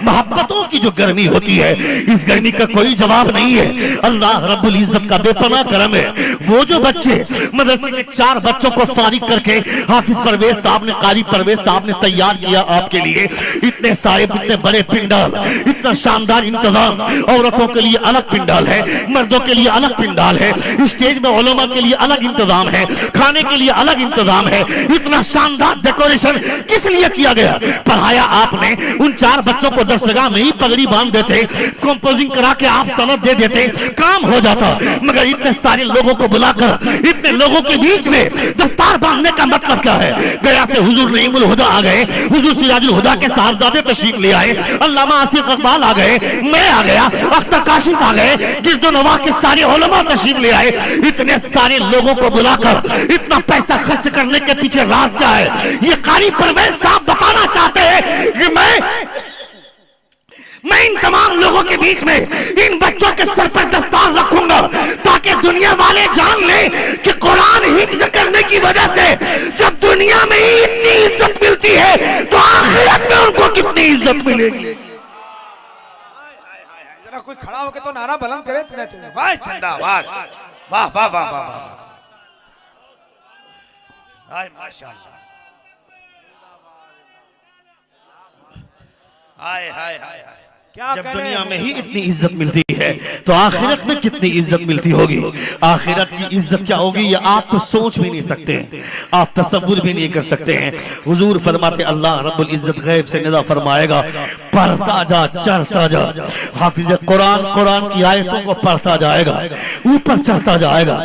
मोहब्बतों की जो गर्मी होती है, इस गर्मी का कोई जवाब नहीं है। अल्लाह रब्बुल इज्जत का बेपनाह करम है। वो जो बच्चे मदरसे में 4 बच्चों को फारिग करके हाफिज परवेज साहब ने, कारी परवेज साहब ने तैयार किया आपके लिए, इतने सारे इतने बड़े पिंडाल, इतना शानदार इंतजाम, औरतों के लिए अलग पिंडाल है, मर्दों के लिए अलग पिंडाल है, स्टेज में उलमा के लिए अलग इंतजाम है, खाने के लिए अलग इंतजाम है। इतना शानदार डेकोरेशन किस लिए किया गया? पढ़ाया आपने, उन 4 बच्चों को दरसगाह में ही पगड़ी बांध देते, कंपोजिंग करा के आप सनद दे देते, काम हो जाता। मगर इतने सारे लोगों को बुलाकर इतने लोगों के बीच में दस्तार बांधने का मतलब क्या है? गया से हुजूर नईमुल हुदा आ गए, हुजूर सिराजुल हुदा के साहबजादे तशरीफ ले आए, अल्लामा आसिफ इकबाल आ गए, मैं आ गया, अख्तर काशिफ आ गए, गिरदो नवाह के सारे उलमा तशरीफ ले आए। इतने सारे लोगों को बुलाकर इतना पैसा खर्च करने के पीछे राज क्या है? ये कारी परवेज साहब बताना चाहते हैं कि मैं इन तमाम लोगों के बीच में इन बच्चों के सर पर दस्तार रखूंगा, ताकि दुनिया वाले जान लें कि कुरान हिफ्ज करने की वजह से जब दुनिया में ही इतनी इज्जत मिलती है तो आखिरत में उनको कितनी इज्जत मिलेगी। जरा कोई खड़ा होके तो नारा बुलंद करे, इतना चले। वाह जिंदाबाद, वाह वाह वाह वाह वाह, हाय माशाअल्लाह, हाय हाय हाय हाय। जब दुनिया में ही इतनी इज्जत मिलती है तो आखिरत में कितनी इज्जत मिलती होगी। आखिरत की इज्जत क्या होगी ये आप तो सोच भी नहीं सकते हैं, आप तसव्वुर भी नहीं कर सकते हैं। हुजूर फरमाते अल्लाह रब्बुल इज्जत गैब से निदा फरमाएगा, पढ़ता जा, चढ़ता जा। हाफिज कुरान कुरान की आयतों को पढ़ता जाएगा, ऊपर चढ़ता जाएगा,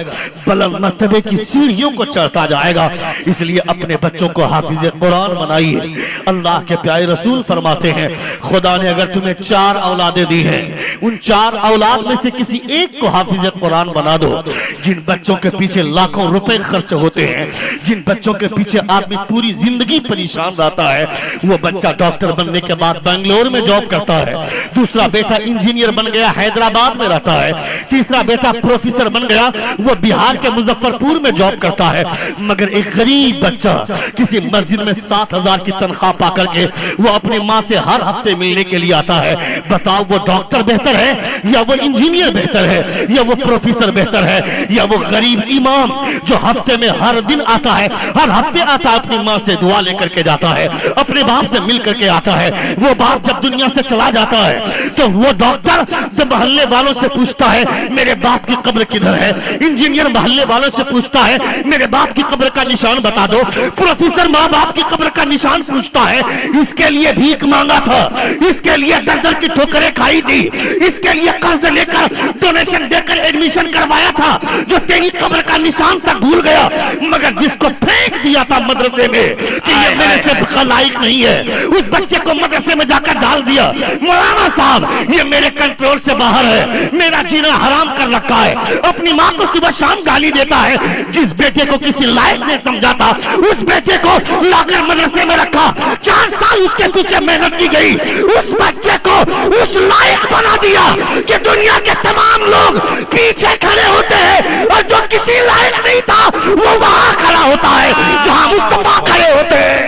बुलंद मर्तबे की सीढ़ियों को चढ़ता जाएगा। इसलिए अपने बच्चों को हाफिज कुरान बनाइए। अल्लाह के प्यारे रसूल फरमाते हैं, खुदा ने अगर तुम्हें 4 औलादें दी हैं, उन 4 औलाद में से किसी एक को हाफिज कुरान बना दो। जिन बच्चों के पीछे लाखों रुपए खर्च होते हैं, जिन बच्चों के पीछे आदमी पूरी जिंदगी परेशान रहता है, वो बच्चा डॉक्टर बनने के बाद बेंगलोर में जॉब करता है, दूसरा बेटा इंजीनियर बन गया हैदराबाद में रहता है, तीसरा बेटा प्रोफेसर बन गया वो बिहार के मुजफ्फरपुर में जॉब करता है। मगर एक गरीब बच्चा किसी मस्जिद में 7,000 की तनख्वाह पा करके वो अपनी माँ से हर हफ्ते मिलने के लिए आता है। बताओ वो डॉक्टर बेहतर है या वो इंजीनियर बेहतर है या वो प्रोफेसर बेहतर है या वो गरीब इमाम जो हफ्ते में हर दिन आता है, हर हफ्ते आता है, अपनी माँ से दुआ लेकर के जाता है, अपने बाप से मिल करके आता है। वो बाप जब दुनिया से चला जाता है तो वो डॉक्टर जब मोहल्ले वालों से पूछता है मेरे बाप की कब्र किधर है, इंजीनियर मोहल्ले वालों से पूछता है मेरे बाप की कब्र का निशान बता दो, प्रोफेसर माँ बाप की कब्र का निशान पूछता है। इसके लिए भीख मांगा था, इसके लिए दर की ठोकरें खाई थी, इसके लिए कर्ज लेकर डोनेशन देकर एडमिशन करवाया था, जो तेरी कब्र का निशान तक भूल गया। मगर जिसको फेंक दिया था मदरसे में कि ये मेरे से लायक नहीं है, उस बच्चे को मदरसे में जाकर डाल दिया। मौलाना साहब ये मेरे कंट्रोल से बाहर है, मेरा जीना हराम कर रखा है। अपनी माँ को सुबह शाम गाली देता है। जिस बेटे को किसी लायक नहीं समझा था उस बेटे को लाकर मदरसे में रखा, 4 साल उसके पीछे मेहनत की गई, उस बच्चे को उस लायक बना दिया कि दुनिया के तमाम लोग पीछे खड़े होते हैं और जो किसी लायक नहीं था वो वहां खड़ा होता है जहां मुस्तफा खड़े होते हैं।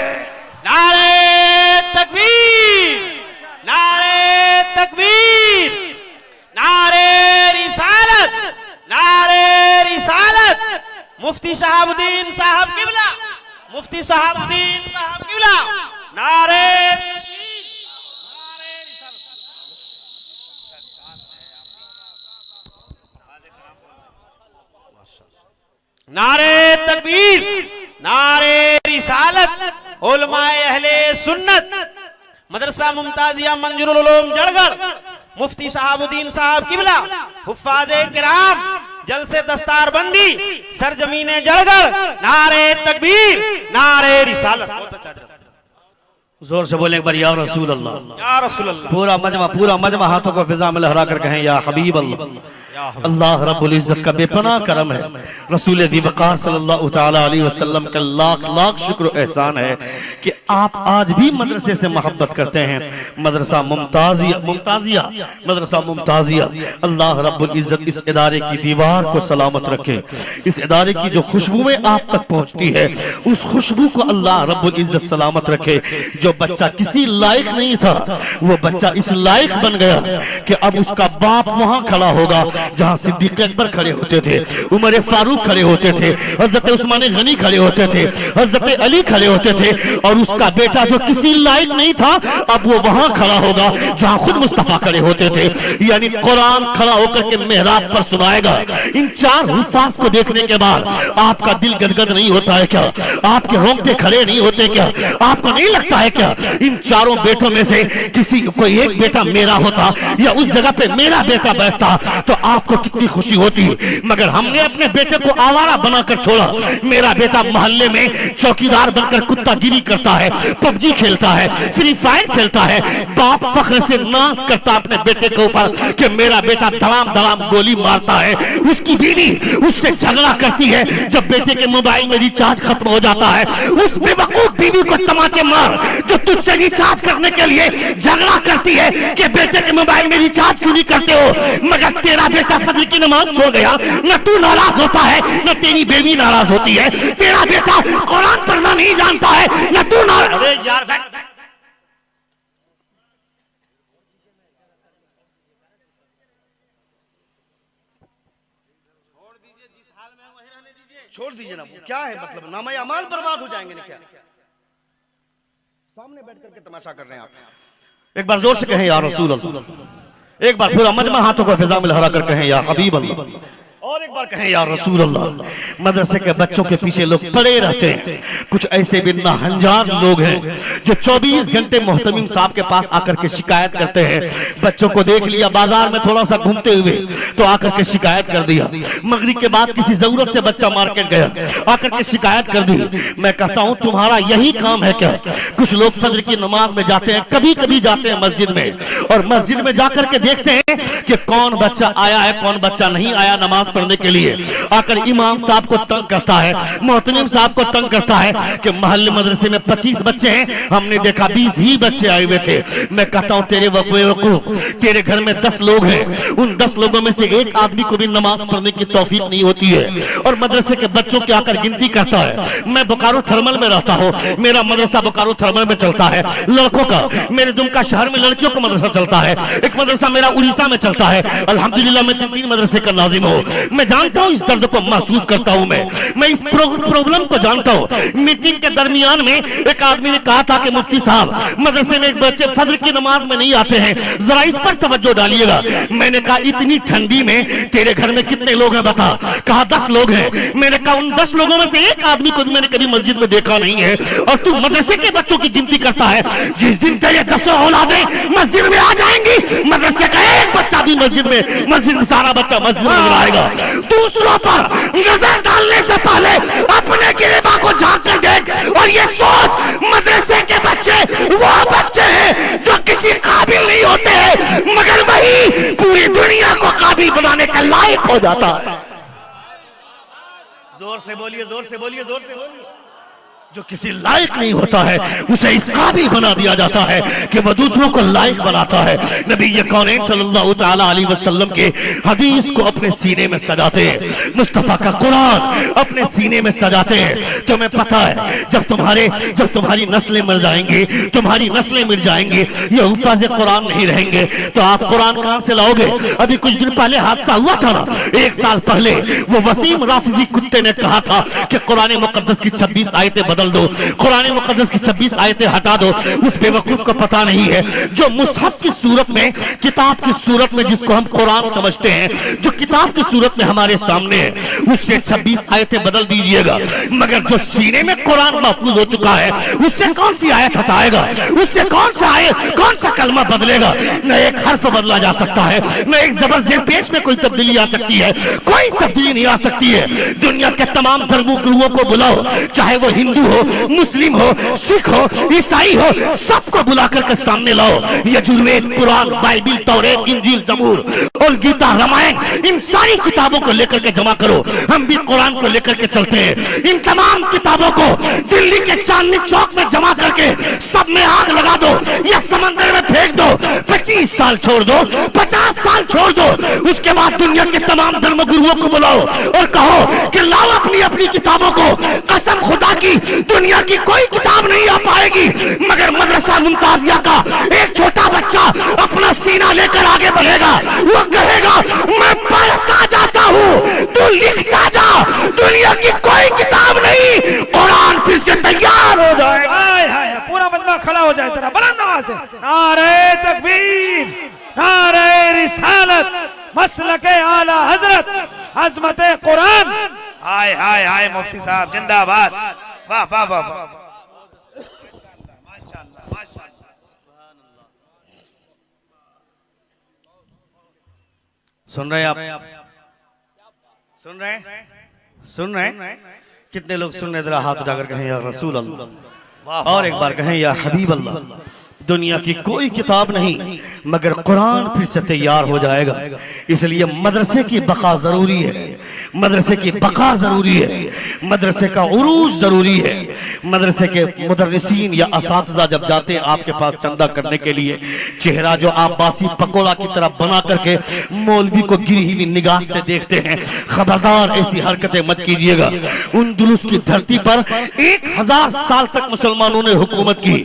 नारे तकबीर, नारे तकबीर, नारे रिसालत, नारे रिसालत। मुफ्ती शहाबुद्दीन साहब किबला, मुफ्ती शहाबुद्दीन साहब किबला, नारे नारे तकबीर, नारे रिसालत। उलमाए अहले सुन्नत मदरसा मुमताजिया मंजूरुल उलूम जड़गढ़, मुफ्ती शहाबुद्दीन साहब किबला, हुफ्फाज़े किराम, जलसे दस्तारबंदी, सरजमीने जड़गढ़, नारे तकबीर, नारे रिसालत। जोर से बोले एक बार या रसूल अल्लाह, या रसूल अल्लाह। पूरा मजमा हाथों को फिजा में लहरा कर कहें या हबीब अल्लाह। अल्लाह रब्बुल इज्जत का बेपनाह करम है, रसूल ज़ी वक़ार सल्लल्लाहु तआला अलैहि वसल्लम का लाख लाख शुक्र एहसान है कि आप आज भी मदरसे से मोहब्बत करते हैं। मदरसा मुमताजिया मदरसा मुमताजिया, अल्लाह रब्बुल इज्जत इस इदारे की दीवार को सलामत रखे। इस इदारे की जो खुशबुएं आप तक पहुंचती है उस खुशबू को अल्लाह रब्बुल इज्जत सलामत रखे। जो बच्चा किसी लायक नहीं था वो बच्चा इस लायक बन गया कि अब उसका बाप वहां खड़ा होगा जहां सिद्दीक अकबर खड़े होते थे, उमर फारूक खड़े होते थे, हजरत उस्मान गनी खड़े होते थे, हजरत अली खड़े होते थे, और उसका बेटा जो किसी लायक नहीं था अब वो वहां खड़ा होगा जहां खुद मुस्तफा खड़े होते थे। यानी कुरान खड़ा होकर के मेहराब पर सुनाएगा। इन चार हुफ्फाज को देखने के बाद आपका दिल गदगद नहीं होता है क्या? आपके रोंगटे खड़े नहीं होते क्या? आपको नहीं लगता है क्या इन चारों बेटों में से किसी कोई एक बेटा मेरा होता या उस जगह पे मेरा बेटा बैठता तो आपको कितनी खुशी होती? मगर हमने अपने बेटे को आवारा बनाकर छोड़ा। मेरा बेटा मोहल्ले में चौकीदार बनकर कुत्तागिरी करता है, पबजी खेलता है, फ्री फायर खेलता है। बाप फख्र से नाज करता अपने बेटे के ऊपर कि मेरा बेटा धड़ाम धड़ाम गोली मारता है। उसकी बीवी उससे झगड़ा करती है जब बेटे के मोबाइल में रिचार्ज खत्म हो जाता है। उस बेवकूफ बीवी को तमाचे मार जो तुझसे रिचार्ज करने के लिए झगड़ा करती है कि बेटे के मोबाइल में रिचार्ज क्यों नहीं करते हो। मगर तेरा बेटा फजर की नमाज छोड़ गया, न तू नाराज होता है न तेरी बेबी नाराज होती है। तेरा बेटा कुरान पढ़ना नहीं जानता है न तू नाराज। अरे यार छोड़ दीजिए ना, वो क्या है मतलब नामा अमाल बर्बाद हो जाएंगे ना क्या? सामने बैठ करके तमाशा कर रहे हैं आप। एक बार जोर से कहें या रसूल अल्लाह। एक बार पूरा मजमा हाथों को फिजा में लहरा कर कहें या हबीब अल्लाह। और एक बार कहें या रसूल अल्लाह। मदरसे के बच्चों के पीछे लोग पड़े रहते हैं। कुछ ऐसे भी नाहंजार लोग हैं जो 24 घंटे मोहतमिम साहब के पास आकर के शिकायत करते हैं। बच्चों को देख लिया बाजार में थोड़ा सा घूमते हुए तो आकर के शिकायत कर दिया। मगरिब के बाद किसी जरूरत से बच्चा मार्केट गया आकर के शिकायत कर दी। मैं कहता हूं तुम्हारा यही काम है क्या? कुछ लोग फजर की नमाज में जाते हैं, कभी कभी जाते हैं मस्जिद में, और मस्जिद में जाकर के देखते हैं कि कौन बच्चा आया है कौन बच्चा नहीं आया नमाज पढ़ने के लिए। आकर इमाम साहब को तंग करता है, मोहतमिम साहब को तंग करता है कि मोहल्ले मदरसे में 25 बच्चे हैं, हमने देखा 20 ही बच्चे आए हुए थे। मैं कहता हूं तेरे वकूफ, तेरे घर में 10 लोग हैं, उन 10 लोगों में से एक आदमी को भी नमाज पढ़ने की तौफीक नहीं होती है, और मदरसे के बच्चों की आकर गिनती करता है। मैं बोकारो थर्मल में रहता हूं, मेरा मदरसा बोकारो थर्मल में चलता है लड़कों का। मेरे दुमका शहर में लड़कियों का मदरसा चलता है। एक मदरसा मेरा उड़ीसा में चलता है। अल्हम्दुलिल्लाह मैं 3 मदरसे का नाजिम हूं। मैं जानता हूं इस दर्द को महसूस करता हूं। मैं इस प्रॉब्लम को जानता हूं। मीटिंग के दरमियान में एक आदमी ने कहा था कि मुफ्ती साहब मदरसे में एक बच्चे फजर की नमाज में नहीं आते हैं, जरा इस पर तवज्जो डालिएगा। मैंने कहा इतनी ठंडी में तेरे घर में कितने लोग हैं बता? कहा 10 लोग हैं। मैंने कहा उन 10 लोगों में से एक आदमी को मैंने कभी मस्जिद में देखा नहीं है, और तू मदरसे के बच्चों की गिनती करता है। जिस दिन तेरे 10 औलादें मस्जिद में आ जाएंगी, मदरसे का एक बच्चा भी मस्जिद में सारा बच्चा मस्जिद में नजर आएगा। दूसरों पर नजर डालने से पहले अपने गिरेबा को झांक कर देख और ये सोच मदरसे के बच्चे वो बच्चे हैं जो किसी काबिल नहीं होते हैं, मगर वही पूरी दुनिया को काबिल बनाने का लायक हो जाता है। जोर से बोलिए, जोर से बोलिए, जोर से बोलिए। जो किसी लायक नहीं होता है उसे इस काबिल बना दिया जाता है कि वह दूसरों को लायक बनाता है। नबी कौनैन सल्लल्लाहु तआला अलैहि वसल्लम के हदीस को अपने सीने में सजाते हैं, मुस्तफा का कुरान अपने सीने में सजाते हैं। तुम्हें पता है जब तुम्हारी नस्लें मर जाएंगी, तुम्हारी नस्लें मिट जाएंगी, ये हुफ्फाज़ कुरान नहीं रहेंगे तो आप कुरान कहां से लाओगे? अभी कुछ दिन पहले हादसा हुआ था ना, 1 साल पहले वो वसीम राफिजी कुत्ते ने कहा था कि कुरान मुकद्दस की 26 आयतें बदल दो, कुरान मुकद्दस की 26 आयतें हटा दो। उस बेवकूफ को पता नहीं है जो मुसहफ की सूरत में, किताब की सूरत में जिसको हम कुरान समझते हैं, जो किताब की सूरत में हमारे सामने है, उससे 26 आयतें बदल दीजिएगा। मगर जो सीने में कुरान महफूज हो चुका है उससे कौन सी आयत हटाएगा? उससे कौन सा कलमा बदलेगा? न एक हर्फ बदला जा सकता है, न एक जबर जेर पेश में कोई तब्दीली आ सकती है। कोई तब्दीली नहीं आ सकती है। दुनिया के तमाम धर्मगुरुओं को बुलाओ, चाहे वो हिंदू हो, मुस्लिम हो, सिख हो, ईसाई हो, सबको बुला करके सामने लाओ। यजुर्वेद, कुरान, बाइबिल, तौरेत, इंजील, जबूर और गीता, रामायण, इन सारी किताबों को लेकर के जमा करो। हम भी कुरान को लेकर के चलते हैं। इन तमाम किताबों को दिल्ली के चांदनी चौक में जमा करके सब में आग लगा दो या समंदर में फेंक दो। 25 साल छोड़ दो, 50 साल छोड़ दो, उसके बाद दुनिया के तमाम धर्म गुरुओं को बुलाओ और कहो कि लाओ अपनी अपनी किताबों को। कसम खुदा की दुनिया की कोई किताब नहीं आ पाएगी मगर मदरसा मुमताजिया का एक छोटा बच्चा अपना सीना लेकर आगे बढ़ेगा। वो कहेगा मैं पढ़ता जाता हूँ, तू लिखता जा। दुनिया की कोई किताब नहीं, कुरान फिर से तैयार हो जाएगा। हाय हाय, पूरा मजमा खड़ा हो जाए तेरा बुलंद आवाज से। नारे तकबीर, नारे रिसालत, मसलके आला हजरत, अजमते कुरान। हाय हाय हाय, मुफ्ती साहब जिंदाबाद। वाह वाह वाह वाह, माशाअल्लाह माशाअल्लाह। सुन रहे हैं आप? सुन रहे हैं? सुन रहे हैं? कितने लोग सुन रहे? जरा हाथ उठाकर कहें या रसूल अल्लाह, और एक बार कहें या हबीब अल्लाह। दुनिया की कोई किताब नहीं मगर कुरान फिर से तैयार हो जाएगा। इसलिए मदरसे की बका जरूरी है, मदरसे की बका जरूरी है, मदरसे का उरूज जरूरी है। मदरसे के मुदर्रिसीन या असातिज़ा जब जाते हैं आपके पास चंदा करने के लिए, चेहरा जो आप बासी पकोड़ा की तरह बना करके मौलवी को गिरी हुई निगाह से देखते हैं, खबरदार ऐसी हरकतें मत कीजिएगा। उंदुलुस की धरती पर 1000 साल तक मुसलमानों ने हुकूमत की।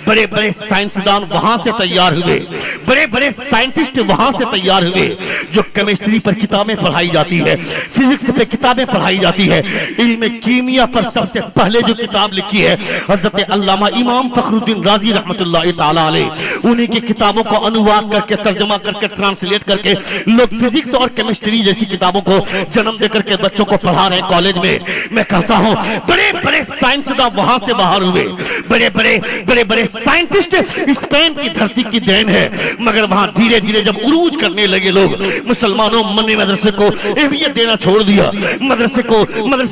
बड़े बड़े साइंसदान वहां से तैयार हुए, बड़े बड़े साइंटिस्ट वहां से तैयार हुए। जो केमिस्ट्री पर किताबें पढ़ाई जाती है, फिजिक्स पे किताबें पढ़ाई जाती है, इल्म कीमिया पर सबसे पहले जो किताब लिखी है हजरत अल्लामा इमाम फखरुद्दीन राजी रहमतुल्लाह ताला अलैह, उन्हीं की किताबों को अनुवाद करके, तर्जुमा करके, ट्रांसलेट करके लोग फिजिक्स और केमिस्ट्री जैसी किताबों को जन्म देकर के बच्चों को पढ़ा रहे हैं कॉलेज में। मैं कहता हूं बड़े बड़े साइंसदान वहां से बाहर हुए, बड़े बड़े साइंटिस्ट स्पेन की धरती की देन है। मगर वहां धीरे धीरे जब उरूज करने लगे लोग, मुसलमानों ने मदरसे को अहमियत देना छोड़ दिया, मदरसे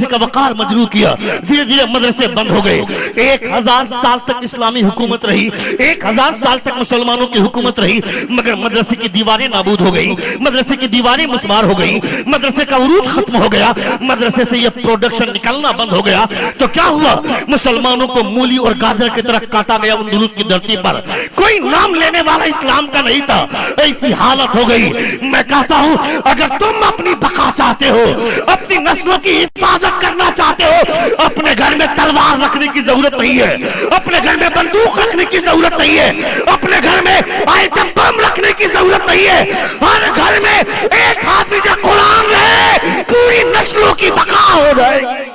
का वकार मजरूह किया। धीरे धीरे मदरसे बंद हो गए। 1000 साल तक इस्लामी हुकूमत रही, 1000 साल तक मुसलमानों की हुकूमत रही, मगर मदरसे की दीवारें नाबूद हो गई, मदरसे की दीवारें मुस्मार हो गई, मदरसे का उरूज खत्म हो गया, मदरसे से यह प्रोडक्शन निकलना बंद हो गया। तो क्या हुआ? मुसलमानों को मूली और गाजर की तरह काटा गया। उंदुलुस की धरती पर कोई नाम लेने वाला इस्लाम का नहीं था। ऐसी हालत हो गई। मैं कहता हूं अगर तुम अपनी बका चाहते हो, अपनी नस्लों की हिफाजत करना चाहते हो, अपने घर में तलवार रखने की जरूरत नहीं है, अपने घर में बंदूक रखने की जरूरत नहीं है, अपने घर में आइटम बम रखने की जरूरत नहीं है। हर घर में एक हाफिज कुरान रहे, पूरी नस्लों की बका हो जाएगी,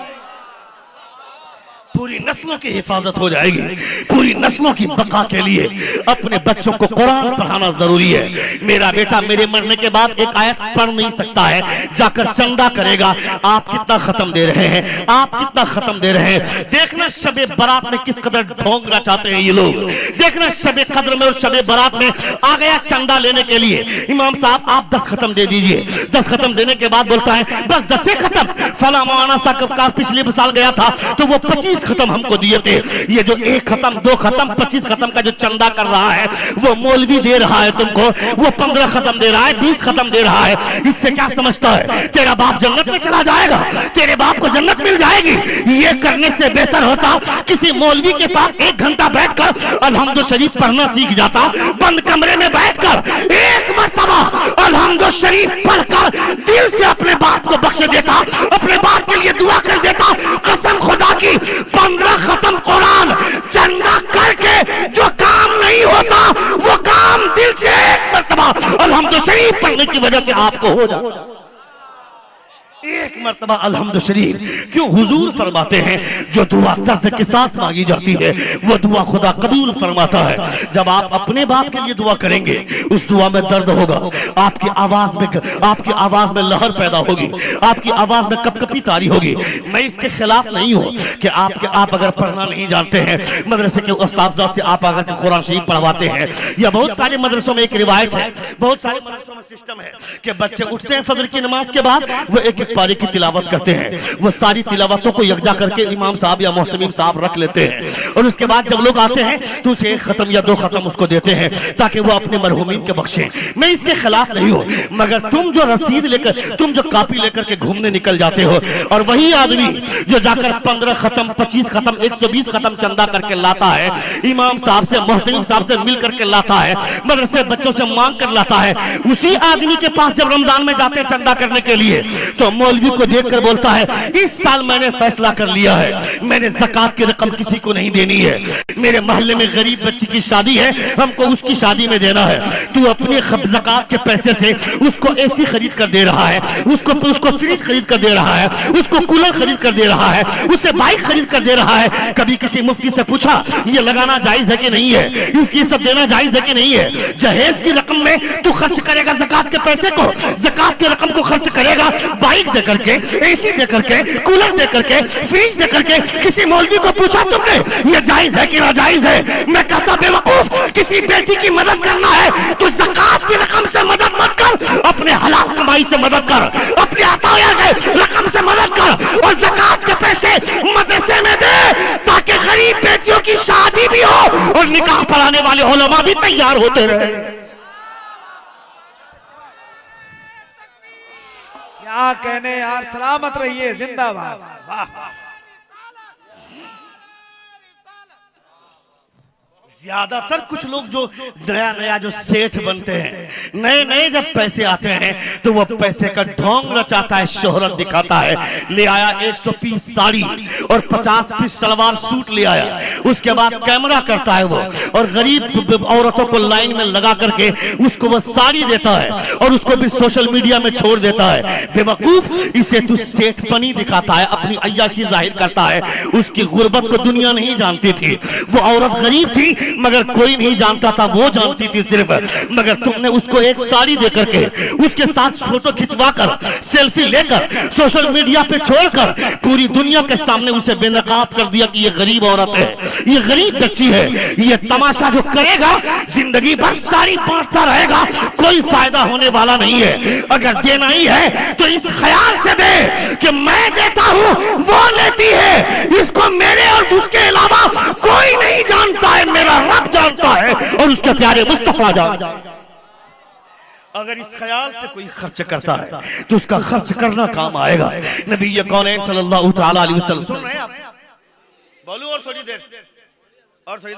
पूरी नस्लों की हिफाजत हो जाएगी। पूरी नस्लों की बका के लिए अपने बच्चों को कुरान पढ़ाना जरूरी है। मेरा बेटा मेरे मरने के बाद एक आयत पढ़ नहीं सकता है, जाकर चंदा करेगा। आप कितना खत्म दे रहे हैं, आप कितना खत्म दे रहे हैं। देखना शबे बारात में किस कदर ढोंगना चाहते हैं ये लोग। देखना शबे कद्र में और शबे बारात में आ गया चंदा लेने के लिए, इमाम साहब आप 10 खत्म दे दीजिए। 10 खत्म देने के बाद बोलता है बस 10 खत्म। फला मौलाना साहब का पिछले साल गया था तो वो 25 खत्म हमको दिए थे। ये जो 1 खत्म 2 खत्म 25 खत्म का जो चंदा कर रहा है वो मौलवी दे रहा है तुमको, वो 15 खत्म दे रहा है, 20 खत्म दे रहा है। इससे क्या समझता है? तेरा बाप जन्नत में चला जाएगा, तेरे बाप को जन्नत मिल जाएगी। ये करने से बेहतर होता किसी मौलवी के पास 1 घंटा बैठकर अलहम्दु शरीफ पढ़ना सीख जाता। बंद कमरे में बैठकर 1 मरतबा अलहम्दु शरीफ पढ़कर दिल से अपने बाप को बख्श देता, अपने बाप के लिए दुआ कर देता। कसम खुदा की 15 खत्म कुरान चंदा करके जो काम नहीं होता वो काम दिल से 1 मरतबा अलहम्दु शरीफ पढ़ने की वजह से आपको हो जाता। 1 मरतबा अलहम्दु शरीफ। क्यों? हुजूर फरमाते हैं जो दुआ दर्द के साथ मांगी जाती है वो दुआ खुदा कबूल फरमाता है। जब आप अपने बाप के लिए दुआ करेंगे उस दुआ में दर्द होगा, आपकी आवाज में लहर पैदा होगी, आपकी आवाज में कपकपी तारी होगी। मैं इसके खिलाफ नहीं हूं कि आप अगर पढ़ना नहीं जानते हैं, मदरसे के उस्ताद से आप अगर कुरान शरीफ पढ़वाते हैं, या बहुत सारे मदरसों में एक रिवायत है, बहुत सारे मदरसों में सिस्टम है कि बच्चे उठते हैं फजर की नमाज के बाद वो एक एक पारे की तिलावत करते हैं, वो सारी तिलावतों को यकजा करके इमाम साहब या मोहतमीम साहब रख लेते हैं और उसके बाद जब लोग आते हैं तो उसे एक खत्म या दो खत्म उसको देते हैं ताकि वो अपने मरहूमीन के बख्शे। मैं इसके खिलाफ नहीं हूं, मगर तुम जो रसीद लेकर, तुम जो कॉपी लेकर के घूमने निकल जाते हो और वही आदमी जो जाकर 15 खत्म 25 खत्म 120 खत्म चंदा करके लाता है, इमाम साहब से मोहतमीम साहब से मिल करके लाता है, मदरसे बच्चों से मांग कर लाता है, उसी आदमी के पास जब रमजान में जाते हैं चंदा करने के लिए तो मौलवी को देखकर बोलता है इस साल मैंने फैसला कर लिया है, मैंने ज़कात की रकम किसी को नहीं देनी है, मेरे मोहल्ले में गरीब बच्ची की शादी है, हमको उसकी शादी में देना है। तू अपने ज़कात के पैसे से उसको एसी खरीद कर दे रहा है, उसको फ्रिज खरीद कर दे रहा है, उसको कूलर खरीद कर दे रहा है, उससे बाइक खरीद कर दे रहा है। कभी किसी मुफ्ती से पूछा ये लगाना जायज है कि नहीं है, इसकी सब देना जायज है कि नहीं है? जहेज की रकम में तू खर्च करेगा ज़कात के पैसे को, ज़कात की रकम को खर्च करेगा बाइक दे करके, एसी दे करके, कूलर दे करके, फ्रिज दे करके। किसी मौलवी को पूछा तुमने ये जायज है कि नाजायज है? मैं कहता बेवकूफ, किसी बेटी की मदद करना है तो ज़कात की रकम से मदद मत कर, अपने हलाल कमाई से मदद कर, अपने अताया के रकम से मदद कर और ज़कात के पैसे मदरसे में दे ताकि गरीब बेटियों की शादी भी हो और निकाह पढ़ाने वाले उलमा भी तैयार होते रहे। क्या कहने यार, सलामत रहिए, जिंदाबाद। वाह ज्यादातर कुछ लोग जो नया नया जो सेठ बनते हैं, नए नए जब पैसे आते हैं तो वो पैसे का ढोंग रचाता है, शोहरत दिखाता है। ले आया 100 पीस साड़ी और 50 पीस सलवार सूट ले आया, उसके बाद कैमरा करता है वो और गरीब औरतों को लाइन में लगा करके उसको वो साड़ी देता है और उसको भी सोशल मीडिया में छोड़ देता है। बेवकूफ, इसे तू सेठपनी दिखाता है, अपनी अय्याशी जाहिर करता है। उसकी गुर्बत को दुनिया नहीं जानती थी, वो औरत गरीब थी मगर कोई नहीं जानता था, वो जानती थी सिर्फ। मगर तुमने उसको एक साड़ी देकर के उसके साथ फोटो खिंचवाकर सेल्फी लेकर सोशल मीडिया पे छोड़कर पूरी दुनिया के सामने उसे बेनकाब कर दिया कि ये गरीब औरत है, ये गरीब बच्ची है। ये तमाशा जो करेगा जिंदगी भर साड़ी बांटता रहेगा, कोई फायदा होने वाला नहीं है। अगर देना ही है तो इस ख्याल से दे कि मैं देता हूं, वो लेती है, इसको मेरे और उसके अलावा कोई नहीं जानता है, मेरा रब जानता है और उसके प्यारे मुस्तफा जानता है। अगर इस ख्याल से कोई खर्च करता है तो उसका खर्च करना काम आएगा। नबी कौनैन सल्लल्लाहु तआला अलैहि वसल्लम, सुन रहे हैं आप? बोलूं और थोड़ी देर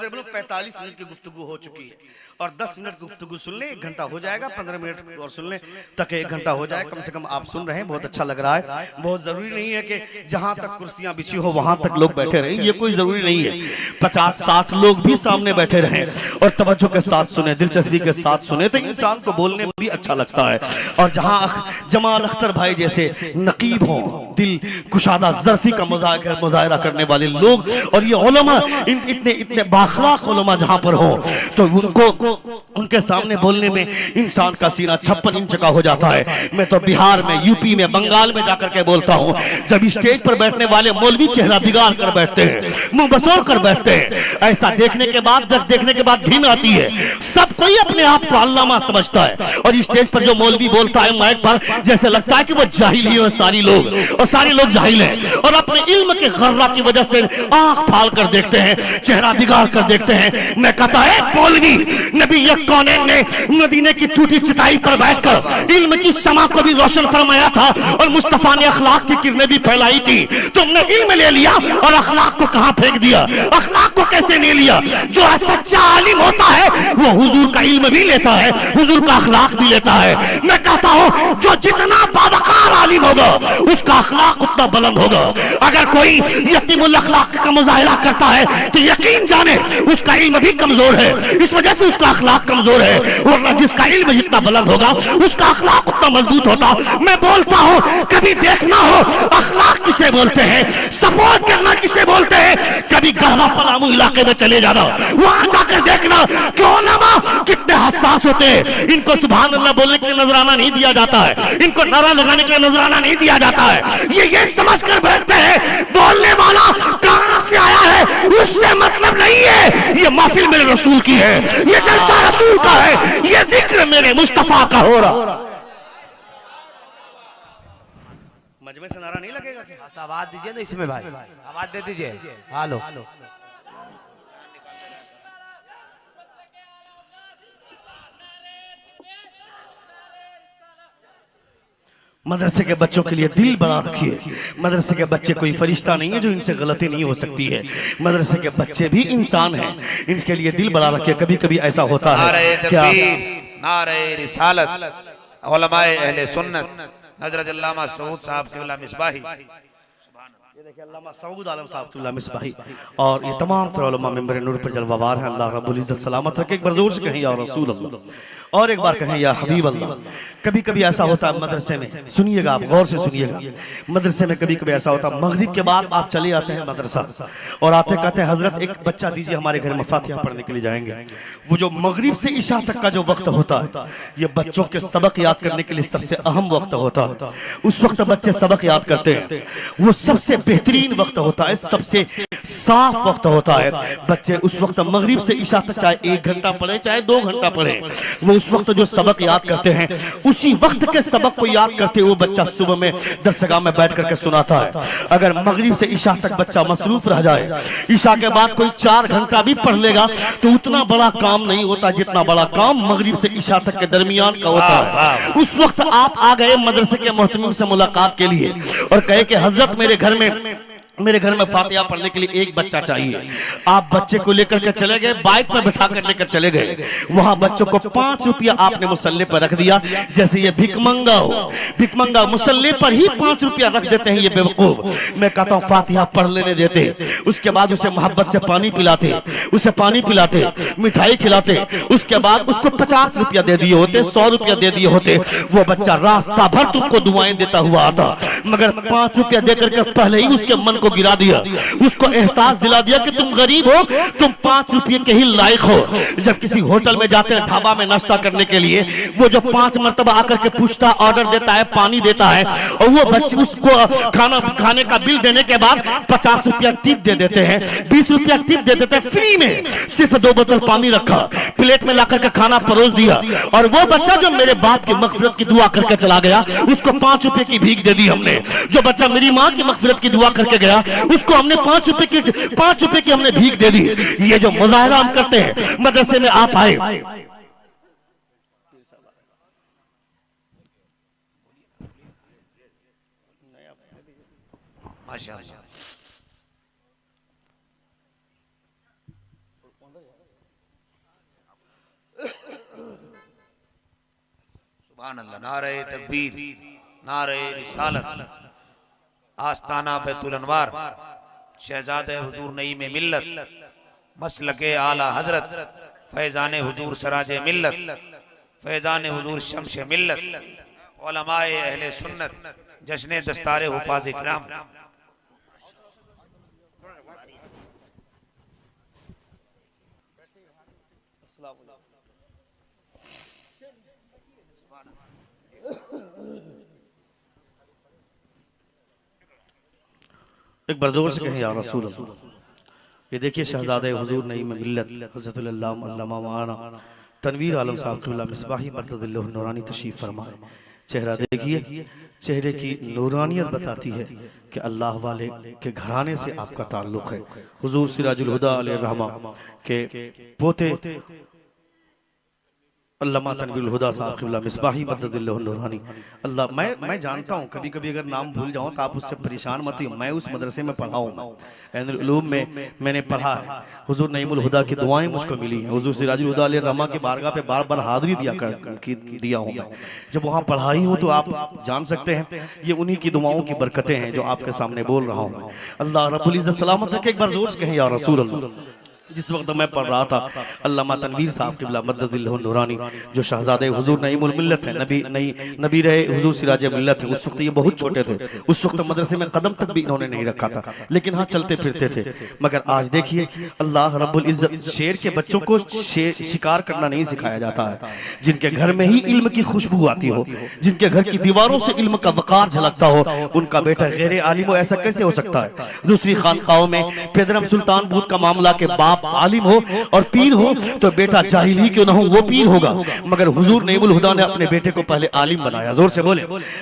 बोलो। 45 मिनट की गुफ्तगू हो चुकी है और 10 मिनट गुफ्तगू सुन ले, 1 घंटा हो जाएगा। 15 मिनट और सुन ले तक 1 घंटा हो जाए। कम से कम आप सुन रहे हैं, बहुत अच्छा लग रहा है। बहुत जरूरी नहीं है कि जहां तक कुर्सियां बिछी हो वहां तक लोग बैठे रहे, ये कोई जरूरी नहीं है। 50-60 लोग भी सामने बैठे रहे और तवज्जो के साथ सुने, दिलचस्पी के साथ सुने तो इंसान को बोलने में भी अच्छा लगता है। और जहां जमाल अख्तर भाई जैसे नकीब हो, दिल कुशादा ज़र्फी का मुजाहिरा करने वाले लोग और ये उलमा, इतने बाखलाक उलमा जहां पर हो तो उनके सामने बोलने में इंसान का सीना 56 इंच का हो जाता है। मैं तो बिहार में, यूपी में, बंगाल में जाकर के बोलता हूं, जब स्टेज पर बैठने वाले मौलवी चेहरा बिगाड़ कर बैठते हैं, मुंह बसोर कर बैठते हैं, ऐसा देखने के बाद घिन आती है। सब कोई अपने आप को अल्लामा समझता है और स्टेज पर जो मौलवी बोलता है माइक पर, जैसे लगता है कि वो जाहिल ही है सारी लोग, और सारे लोग जाहिल हैं और अपने इल्म के गर्रा की वजह से आंख फाड़ कर देखते हैं, चेहरा बिगाड़ कर देखते हैं। मैं कहता है मौलवी, नबी कौनैन ने मदीने की टूटी चटाई पर बैठकर इल्म की शमा को भी रोशन फरमाया था और मुस्तफा ने अखलाक की किरणें भी फैलाई थी। तुमने इल्म ले लिया और अखलाक को कहां फेंक दिया? अखलाक को कैसे ले लिया? जो सच्चा आलिम होता है वो हुजूर का इल्म भी लेता है, हुजूर का अखलाक भी लेता है। मैं कहता हूं जो जितना बावकार आलिम होगा उसका अखलाक उतना बुलंद होगा। अगर कोई यतीमुल अखलाक का मुजाहिरा करता है तो यकीन जाने उसका इल्म भी कमजोर है, इस वजह से उसका अखलाक कमजोर है। वरना जिसका इल्म जितना बुलंद होगा उसका अखलाक उतना मजबूत होता। मैं बोलता हूं कभी देखना हो अखलाक किसे बोलते हैं, सपोर्ट करना किसे बोलते हैं, कभी गढ़वा पलामू इलाके में चले जाना, वहां जाकर देखना कि उलमा कितने हसास होते हैं। इनको सुभान अल्लाह बोलने के लिए नजराना नहीं दिया जाता है, इनको नारा लगाने के लिए नजराना नहीं दिया जाता है। ये समझ कर बैठते हैं बोलने वाला कहां से आया है उससे मतलब नहीं है, ये महफिल मेरे रसूल की है, ये जलसा रसूल का है, ये जिक्र मेरे मुस्तफा का हो रहा। मजमे से नारा नहीं लगेगा क्या? बस आवाज दीजिए ना इसमें भाई, आवाज दे दीजिए। हेलो मदरसे के बच्चों के लिए दिल बड़ा रखिए। मदरसे के बच्चे कोई फरिश्ता नहीं है जो इनसे गलती नहीं हो सकती है। मदरसे के बच्चे भी इंसान हैं, इनके लिए दिल बड़ा रखिए। कभी कभी ऐसा होता है क्या नारे रिसालत उलमाए अहले सुन्नत हजरत अल्लामा सऊद साहब क़िबला मिसबाही, ये देखिए अल्लामा सऊद आलम साहब क़िबला मिसबाही और ये तमाम तरह उलमा मेंबर नूर पर जलवावार हैं। अल्लाह रब्बुल इज्जत सलामत रखे। एक बार जोर से कहें या रसूल अल्लाह और एक बार कहें या हबीब अल्लाह। कभी कभी ऐसा होता है मदरसे में, सुनिएगा आप गौर से सुनिएगा, मदरसे में कभी कभी ऐसा होता है मगरिब के बाद आप चले आते हैं मदरसा और आते कहते हैं हजरत एक बच्चा दीजिए, हमारे घर में फातिहा पढ़ने के लिए जाएंगे। वो जो मगरिब से इशा तक का जो वक्त होता है ये बच्चों के सबक याद करने के लिए सबसे अहम वक्त होता है। उस वक्त बच्चे सबक याद करते हैं, वो सबसे बेहतरीन वक्त होता है, सबसे साफ वक्त होता है। बच्चे उस वक्त मगरिब से इशा तक चाहे 1 घंटा पढ़े चाहे 2 घंटा पढ़े, वो उस वक्त जो सबक याद करते हैं उसी वक्त के सबक को याद करते वो बच्चा सुबह में दरसगाह में बैठ करके सुनाता है। अगर मगरिब से इशा तक बच्चा मसरूफ रह जाए, इशा के बाद कोई 4 घंटा भी पढ़ लेगा तो उतना बड़ा काम नहीं होता जितना बड़ा काम मगरिब से इशा तक के दरमियान का होता है। उस वक्त आप आ गए मदरसे के मोहतमिम से मुलाकात के लिए और कहे कि हजरत मेरे घर में फातिहा पढ़ने के लिए एक बच्चा चाहिए। आप बच्चे को लेकर के चले गए, बाइक पर बिठा कर लेकर चले गए। वहां बच्चों को 5 रुपया आपने मुसल्ले पर रख दिया, जैसे ये भिकमंगा हो। भिकमंगा मुसल्ले पर ही 5 रुपया रख देते हैं ये बेवकूफ। मैं कहता हूँ फातिहा पढ़ लेने देते, उसके बाद उसे मोहब्बत से पानी पिलाते, उसे पानी पिलाते, मिठाई खिलाते, उसके बाद उसको 50 रुपया दे दिए होते, 100 रुपया दे दिए होते, वो बच्चा रास्ता भर तुमको दुआएं देता हुआ आता। मगर 5 रुपया देकर के पहले ही उसके मन को गिरा दिया, उसको एहसास दिला दिया कि तुम गरीब हो, तुम 5 रुपये के ही लायक हो। जब किसी होटल में जाते हैं ढाबा में नाश्ता करने के लिए, वो जो 5 मरतबा आकर के पूछता, ऑर्डर देता है, पानी देता है और वो बच्चे उसको खाना खाने का बिल देने के बाद 50 रुपया टिप दे देते हैं, 20 रुपया टिप दे देते हैं फ्री में। सिर्फ 2 बोतल पानी रखा, प्लेट में लाकर के खाना परोस दिया और वो बच्चा जो मेरे बाप की मग़फ़िरत की दुआ करके चला गया उसको 5 रुपए की भीख दे दी हमने। जो बच्चा मेरी माँ की मग़फ़िरत की दुआ करके गया उसको हमने 5 रुपए की हमने भीख दे दी। ये जो मुजाहरा हम करते हैं, मदरसे में आप आए, माशाअल्लाह सुभान अल्लाह। नारे तकबीर, नारे रिसालत, आस्ताना बैतुल अनवार, शहजादे हुजूर नईम मिल्लत, मसलके आला हजरत, फैजान हुजूर सराज मिल्लत, फैजान हुजूर शम्स मिल्लत, उलमाए अहले सुन्नत, जश्न दस्तारे हुफाज इकराम। एक बार जोर से कहें या रसूल अल्लाह। ये देखिए शहजादे हुजूर नईम मिल्लत हज़रत अल्लामा मौलाना तनवीर आलम साहब क़िबला मिसबाही मददुल्लाह नूरानी तशरीफ फरमाए। चेहरा देखिए, चेहरे की नूरानियत बताती है कि अल्लाह वाले के घराने से आपका ताल्लुक है। हुजूर सिराजुल हुदा अलैहिर्रहमा के पोते अल्लामा तनवीरुल हुदा साहब क़िबला मिसबाही मददुल्लाह नूरानी। अल्लाह मैं जानता हूँ कभी कभी अगर नाम भूल जाऊँ तो आप उससे परेशान मत होइए। मैं उस मदरसे में पढ़ा हूँ, ऐनुल उलूम में मैंने पढ़ा है। हुजूर नईमुल हुदा की दुआएं मुझको मिली हैं। हुजूर सिराजुल हुदा अलैहिर्रहमा की बारगाह पे बार बार हाजिरी दिया हूँ मैं। जब वहाँ पढ़ाई हूँ तो आप जान सकते हैं ये उन्हीं की दुआओं की बरकतें हैं जो आपके सामने बोल रहा हूँ। अल्लाह रब्बुल इज्जत सलामत रखे। एक बार जोर से कहें या रसूल अल्लाह। जिस वक्त मैं पढ़ रहा था अल्लामा तनवीर साहब क़िबला मददुल्लाह नूरानी जो शहजादे हुजूर नईमुल मिल्लत है, नबी रहे हुजूर सिराज मिल्लत है, उस वक्त ये बहुत छोटे थे। उस वक्त मदरसे में कदम तक भी इन्होंने नहीं रखा था, लेकिन हाँ चलते फिरते थे। मगर आज देखिए अल्लाह रब्बुल इज्जत शेर के बच्चों को शिकार करना नहीं सिखाया जाता है। जिनके घर में ही इल्म की खुशबू आती हो, जिनके घर की दीवारों से इल्म का वकार झलकता हो, उनका बेटा गैर आलिम हो, ऐसा कैसे हो सकता है? दूसरी खानकाओं में पेदरम सुल्तान बूत का मामला के बाप बाप आलिम हो और पीर हो तो बेटा जाहिल ही क्यों ना हो वो पीर होगा। मगर हुजूर नईमुल हुदा ने अपने बेटे को पहले आलिम बनाया, जोर से बोले,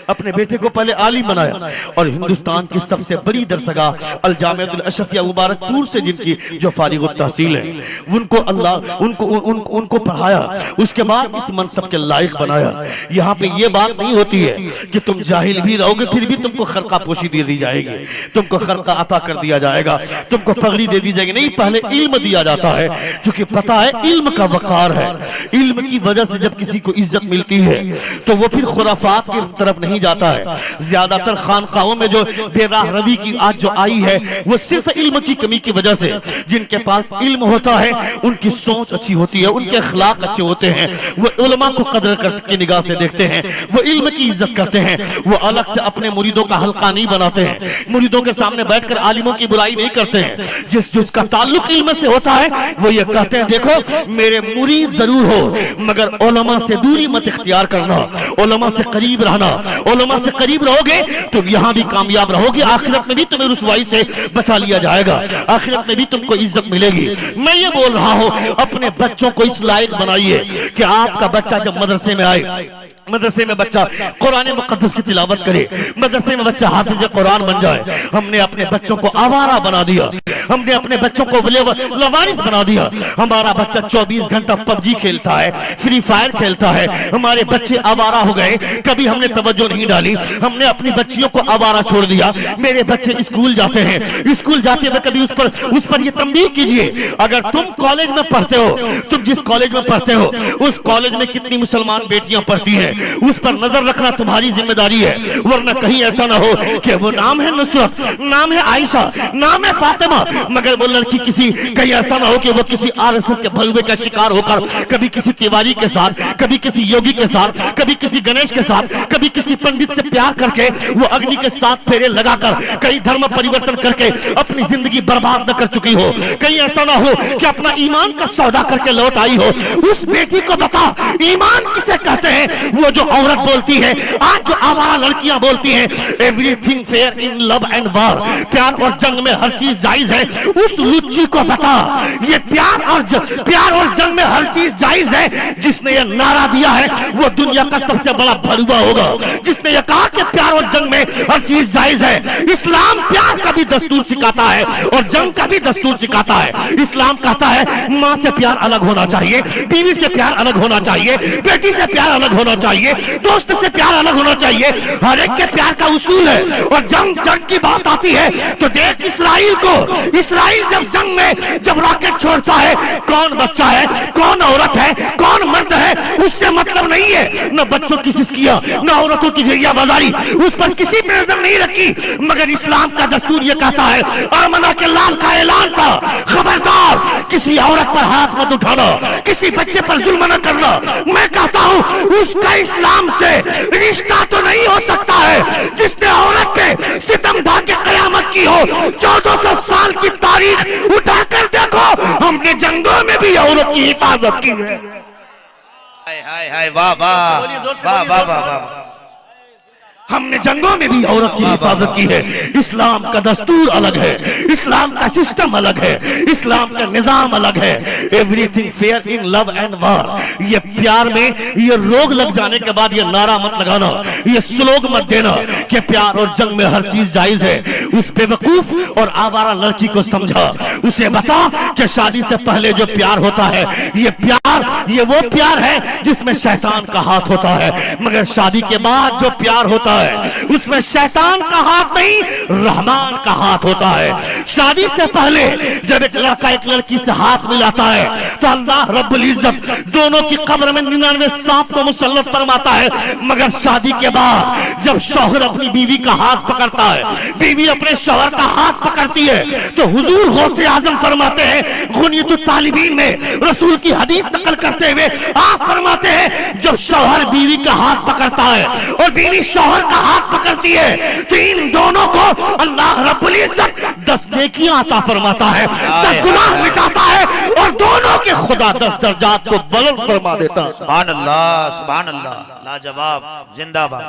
अपने बेटे को पहले आलिम बनाया। और हिंदुस्तान की सबसे बड़ी दरसगाह अल जामिअतुल अशरफिया मुबारकपुर से जिनकी जो फारिगुत तहसील है, उनको अल्लाह उनको पढ़ाया, उसके बाद इस मनसब के लायक बनाया। यहाँ पे ये बात नहीं होती है कि तुम जाहिल भी रहोगे फिर भी तुमको खरका पोशी दे दी जाएगी, तुमको खरका अता कर दिया जाएगा, तुमको पगड़ी दे दी जाएगी। नहीं, पहले इल्म दिया जाता है, क्योंकि पता है इल्म का वकार है। इल्म की वजह से जब किसी को इज्जत मिलती है तो वो फिर खुराफात की तरफ नहीं जाता है। ज्यादातर खानकाहों में जो बेराह रवी की आज जो आई है वो सिर्फ इल्म की कमी की वजह से। जिनके पास इल्म होता है उनकी सोच अच्छी होती है, उनके अखलाक अच्छे होते हैं, वो उलमा को कदर करके निगाह से देखते हैं, वो इल्म की इज्जत करते हैं, वो अलग से अपने मुरीदों का हल्का नहीं बनाते हैं, मुरीदों के सामने बैठकर आलिमों की बुराई नहीं करते हैं। जिसका ताल्लुक इल्म से होता है वो ये कहते हैं देखो मेरे मुरीद जरूर हो मगर उलमा से दूरी मत इख्तियार करना, उलमा से करीब रहना। उलमा से करीब रहोगे तुम यहाँ भी कामयाब रहोगे, आखिरत में भी तुम्हें रुसवाई से बचा लिया जाएगा, आखिरत में भी तुमको इज्जत मिलेगी। मैं ये बोल रहा हूँ अपने बच्चों को इस लायक बनाइए कि आपका बच्चा जब मदरसे में आए, मदरसे में बच्चा कुरान मुकद्दस की तिलावत करे, मदरसे में बच्चा हाफिज कुरान बन जाए। हमने अपने बच्चों को आवारा बना दिया, हमने अपने बच्चों को लवारिस बना दिया। हमारा बच्चा 24 घंटा पबजी खेलता है, फ्री फायर खेलता है, हमारे बच्चे आवारा हो गए, कभी हमने तवज्जो नहीं डाली, हमने अपनी बच्चियों को आवारा छोड़ दिया। मेरे बच्चे स्कूल जाते हैं, स्कूल जाते हुए कभी उस पर ये तंबीह कीजिए, अगर तुम कॉलेज में पढ़ते हो, तुम जिस कॉलेज में पढ़ते हो उस कॉलेज में कितनी मुसलमान बेटियां पढ़ती हैं, उस पर नजर रखना तुम्हारी जिम्मेदारी है। वरना कहीं ऐसा ना हो कि वो नाम है नुसरत, नाम है आयशा, नाम है फातिमा, मगर वो लड़की किसी, कहीं ऐसा ना हो कि वो किसी आरएसएस के भलवे का शिकार होकर कभी किसी तिवारी के साथ, कभी किसी योगी के साथ, कभी किसी गणेश के साथ, कभी किसी पंडित से प्यार करके वो अग्नि के साथ फेरे लगाकर कहीं धर्म परिवर्तन करके अपनी जिंदगी बर्बाद न कर चुकी हो। कहीं ऐसा ना हो कि अपना ईमान का सौदा करके लौट आई हो। उस बेटी को बता ईमान किसे कहते हैं। वो जो औरत बोलती है, आज जो आवारा लड़कियां बोलती हैं everything fair in love and war, प्यार और जंग में हर चीज जायज है, उस लुच्ची को बता ये प्यार और जंग में हर चीज जायज है। जिसने ये नारा दिया है वो दुनिया का सबसे बड़ा भड़ुआ होगा, जिसने ये कहा कि प्यार और जंग में हर चीज जायज है। इस्लाम प्यार का भी दस्तूर सिखाता है और जंग का भी दस्तूर सिखाता है। इस्लाम कहता है माँ से प्यार अलग होना चाहिए, बीवी से प्यार अलग होना चाहिए, बेटी से प्यार अलग होना चाहिए, दोस्त से प्यार अलग होना चाहिए। हर एक के प्यार का उसूल है। और जंग की बात आती है तो देख इस्राइल को, इस्राइल जब जंग में जब रॉकेट छोड़ता है, कौन बच्चा है, कौन औरत है, कौन मर्द है, उससे मतलब नहीं है। न बच्चों की सिस्कियां, न औरतों की गरिया बाजारी, उस पर किसी पे नजर नहीं रखी। मगर इस्लाम का दस्तूर ये कहता है, आमना के लाल का ऐलान था, खबरदार किसी औरत पर हाथ मत उठाना, किसी बच्चे पर जुल्म न करना। मैं कहता हूं उसका इस्लाम से रिश्ता तो नहीं हो सकता है जिसने औरत पे सितम ढा के कयामत की हो। 1400 साल की तारीख उठाकर देखो, हमने जंगों में भी औरत की हिफाजत की है। हाय हाय हाय, वाह वाह वाह वाह वाह, हमने जंगों में भी औरत की हिफाजत की है। इस्लाम का दस्तूर अलग है, इस्लाम का सिस्टम अलग है, इस्लाम का निजाम अलग है। Everything fair in love and war. ये प्यार में ये रोग लग जाने के बाद ये नारा मत लगाना, ये स्लोग मत देना कि प्यार और जंग में हर चीज जायज है। उस बेवकूफ और आवारा लड़की को समझा, उसे बता कि शादी से पहले जो प्यार होता है ये वो प्यार है जिसमें शैतान का हाथ होता है, मगर शादी के बाद जो प्यार होता है उसमें शैतान का हाथ नहीं, रहमान का हाथ होता है। शादी से पहले जब एक लड़का एक लड़की से हाथ मिलाता है तो अल्लाह रब्बुल इज्जत दोनों की कब्र में 99 सांप को मुसल्लत फरमाता है। मगर शादी के बाद जब शौहर अपनी बीवी का हाथ पकड़ता है, बीवी अपने शौहर का हाथ पकड़ती है, तो हुजूर गौसे आजम फरमाते हैं गुनियतुत तालिबीन में रसूल की हदीस नकल करते हुए आप फरमाते हैं जब शौहर बीवी का हाथ पकड़ता है और बीवी शौहर का हाथ पकड़ती है तो इन दोनों को अल्लाह रब्बुल इज्जत 10 नेकियां अता फरमाता है, 10 गुनाह मिटाता है और दोनों के खुदा 10 दर्जात को बुलंद फरमा देता है। सुभान अल्लाह, सुभान अल्लाह, लाजवाब, जिंदाबाद।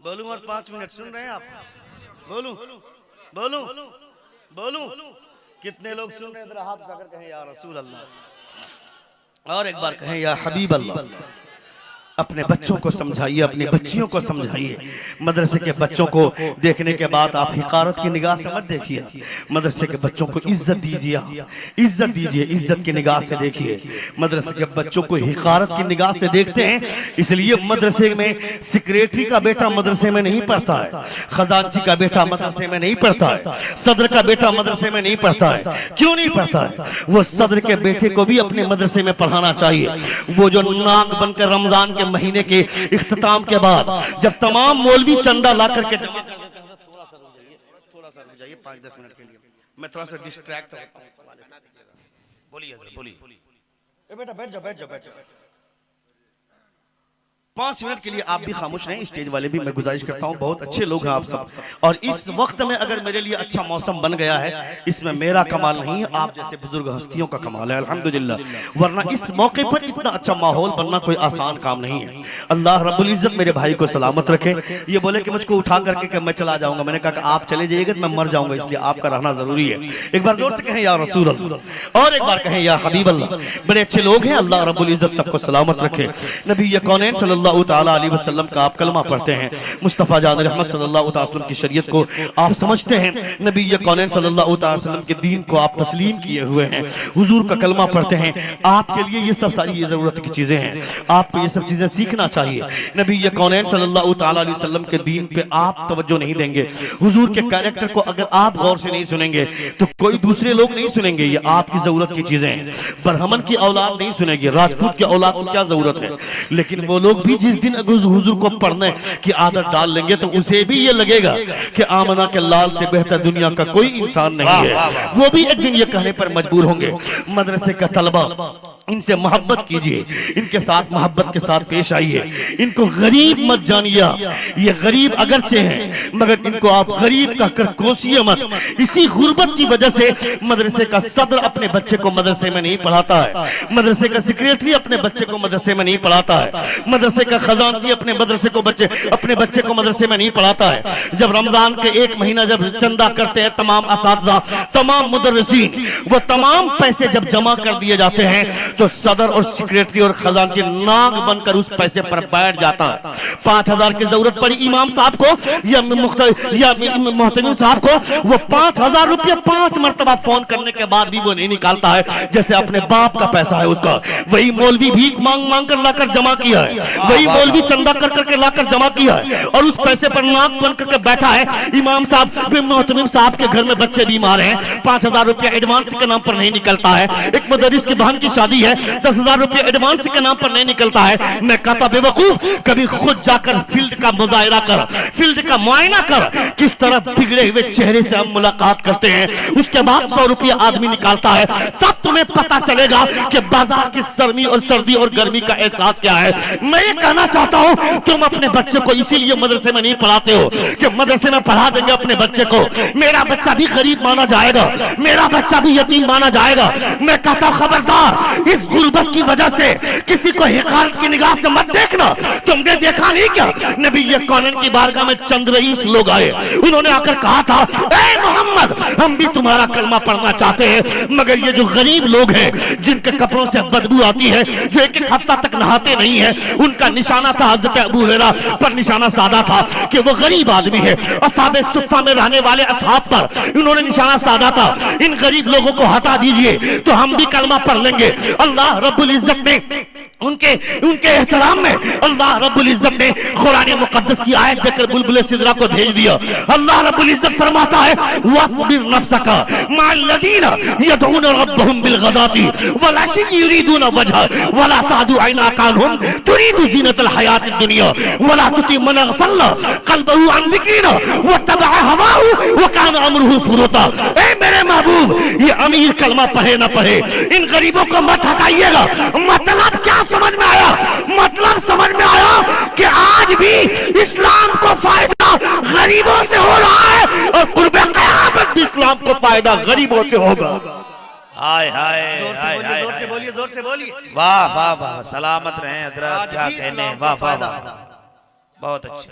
बोलूं और 5 मिनट सुन रहे हैं आप? बोलूं बोलूं बोलूं कितने लोग सुन रहे हैं? इधर हाथ उठाकर कहें या रसूल अल्लाह, और एक बार कहें या हबीब अल्लाह। अपने बच्चों को समझाइए, अपनी बच्चियों को समझाइए। मदरसे के बच्चों को देखने के बाद आप हिकारत की निगाह से मत देखिए, मदरसे के बच्चों को इज्जत दीजिए, इज्जत दीजिए, इज्जत की निगाह से देखिए। मदरसे के बच्चों को हिकारत की निगाह से देखते हैं, इसलिए मदरसे में सेक्रेटरी का बेटा मदरसे में नहीं पढ़ता है, खजांची का बेटा मदरसे में नहीं पढ़ता है, सदर का बेटा मदरसे में नहीं पढ़ता है। क्यों नहीं पढ़ता है? वो सदर के बेटे को भी अपने मदरसे में पढ़ाना चाहिए। वो जो नाक बनकर रमजान के महीने के इख्तिताम के बाद जब तमाम मौलवी चंदा ला करके जमा कर देते हैं, थोड़ा सा रुक जाइए 5-10 मिनट के लिए, मैं थोड़ा सा डिस्ट्रैक्ट होता हूं। बोलिए बेटा, बैठ जाओ। 5 मिनट के लिए आप भी खामोश रहें, स्टेज वाले भी। मैं गुजारिश करता हूं, बहुत अच्छे लोग हैं आप सब, और इस वक्त में अगर मेरे लिए अच्छा मौसम बन गया है, इसमें मेरा कमाल नहीं है, आप जैसे बुजुर्ग हस्तियों का कमाल है, अल्हम्दुलिल्लाह। वरना इस मौके पर इतना अच्छा माहौल बनना कोई आसान काम नहीं है। अल्लाह रब्बुल इज्जत मेरे भाई को सलामत रखे। ये बोले कि मुझको उठा करके कि मैं चला जाऊंगा, मैंने कहा कि आप चले जाइएगा तो मैं मर जाऊंगा, इसलिए आपका रहना जरूरी है। एक बार जोर से कहें या रसूल अल्लाह, और एक बार कहें या हबीब अल्लाह। बड़े अच्छे लोग हैं, अल्लाह रब्बुल इज्जत सबको सलामत रखे। नबी कौनैन सल्लल्लाहु ताला अलैहि वसल्लम का आप कलमा पढ़ते हैं, मुस्तफा जान रहमत सल्लल्लाहु ताला वसल्लम की शरीयत को आप समझते हैं, नबी कौनैन सल्लल्लाहु ताला वसल्लम के दीन को आप तस्लीम किए हुए हैं, हुजूर का कलमा पढ़ते हैं। आपके लिए ये सब सारी ये जरूरत की चीजें हैं, आपको ये सब चीजें सीखना चाहिए। नबी कौनैन सल्लल्लाहु ताला अलैहि वसल्लम के दीन पे आप तवज्जो नहीं देंगे, हुजूर के कैरेक्टर को अगर आप गौर से नहीं सुनेंगे तो कोई दूसरे लोग नहीं सुनेंगे। ये आपकी जरूरत की चीजें हैं। ब्राह्मण की औलाद नहीं सुनेगी, राजपूत की औलाद को क्या जरूरत है? लेकिन वो लोग भी जिस दिन हुजूर को पढ़ने की आदत डाल लेंगे तो उसे भी ये लगेगा कि आमना के लाल से बेहतर दुनिया का कोई इंसान नहीं है। वो भी एक दिन ये कहने पर मजबूर होंगे। मदरसे का तलबा, इनसे मोहब्बत कीजिए, इनके साथ मोहब्बत के साथ पेश आइए, इनको गरीब मत जानिए। ये गरीब अगरचे हैं मगर इनको आप गरीब कहकर कोसिए मत। इसी गुर्बत की वजह से मदरसे का सदर अपने बच्चे को मदरसे में नहीं पढ़ाता है, मदरसे का सेक्रेटरी अपने बच्चे को मदरसे में नहीं पढ़ाता है, मदरसे का खजांची अपने बच्चे को मदरसे में नहीं पढ़ाता है। जब रमजान के 1 महीना जब चंदा करते हैं तमाम असातिज़ा, तमाम मुदर्रिसीन, वो तमाम पैसे जब जमा कर दिए जाते हैं तो सदर और सेक्रेटरी और खजांची नाक बनकर उस पैसे पर बैठ जाता है। 5000 की जरूरत पड़ी इमाम साहब को या मोहतमिम साहब को, वो 5000 रुपये 5 मरतबा फोन करने के बाद भी वो नहीं निकालता है, जैसे अपने बाप का पैसा है उसका। वही मौलवी भीख मांग मांग कर लाकर जमा किया है, वही मौलवी चंदा कर करके लाकर जमा किया है और उस पैसे पर नाक बन करके बैठा है। इमाम साहब मोहतमिम साहब के घर में बच्चे बीमार हैं, 5000 रुपया एडवांस के नाम पर नहीं निकलता है। एक मदरस की बहन की शादी है, 10,000 रुपये एडवांस के नाम पर नहीं निकलता है। मैं कहता बेवकूफ, कभी खुद जाकर फील्ड का मुजाहिरा कर, फील्ड का मुआयना कर, किस तरह बिगड़े हुए चेहरे से हम मुलाकात करते हैं। उसके बाद 100 रुपये आदमी निकालता है, तब तुम्हें पता चलेगा कि बाजार की सर्दी और गर्मी का एहसास क्या है। मैं ये कहना चाहता हूँ, तुम अपने बच्चे को इसीलिए मदरसे में नहीं पढ़ाते हो कि मदरसे में पढ़ा देंगे अपने बच्चे को, मेरा बच्चा भी गरीब माना जाएगा, मेरा बच्चा भी यतीम माना जाएगा। मैं कहता हूँ खबरदार, इस गुर्बत की वजह से किसी को हिकारत की निगाह से मत देखना। तुमने देखा नहीं क्या, नबी कौनैन की बारगाह में चंद रईस लोग आए, उन्होंने आकर कहा था, ए मोहम्मद, हम भी तुम्हारा कलमा पढ़ना चाहते हैं, मगर ये जो गरीब लोग हैं जिनके कपड़ों से बदबू आती है, जो एक हफ्ता तक नहाते नहीं है, उनका निशाना था हज़रत अबू हुरैरा पर निशाना साधा था कि वो गरीब आदमी है। असहाबे सुफ़्फ़ा में रहने वाले असहाब पर उन्होंने निशाना साधा था, इन गरीब लोगों को हटा दीजिए तो हम भी कलमा पढ़ लेंगे। अल्लाह रब्बुल इज्जत ने उनके एहतराम में अल्लाह रब्बुल इज्जत ने कुरान मुकद्दस की आयत देकर बुलबुल सिदरा को भेज दिया। अल्लाह रब्बुल इज्जत फरमाता है, वस्बिर नफ्सका मअल लदीना यदऊना रब्बहुम बिल गदाती वल अशी युरीदूना वजह वला तादु ऐनाका अन्हुम तुरीदु ज़ीनतल हयातिद दुनिया वला तुति मन अग़फलना क़ल्बहु अन ज़िक्रिना वत्तबअ हवाहु व कान अमरुहु फुरुता। ए मेरे महबूब, ये अमीर कलमा पढ़े न पढ़े, इन गरीबों को मत हटाइएगा। मतलब क्या समझ में आया? मतलब समझ में आया कि आज भी इस्लाम को फायदा गरीबों से हो रहा है और कुर्बे क़यामत भी इस्लाम को फायदा गरीबों से होगा। हाय हाय जोर से बोलिए। वाह वाह वाह, सलामत रहें हजरत, क्या कहने, वाह वाह वाह, बहुत अच्छे।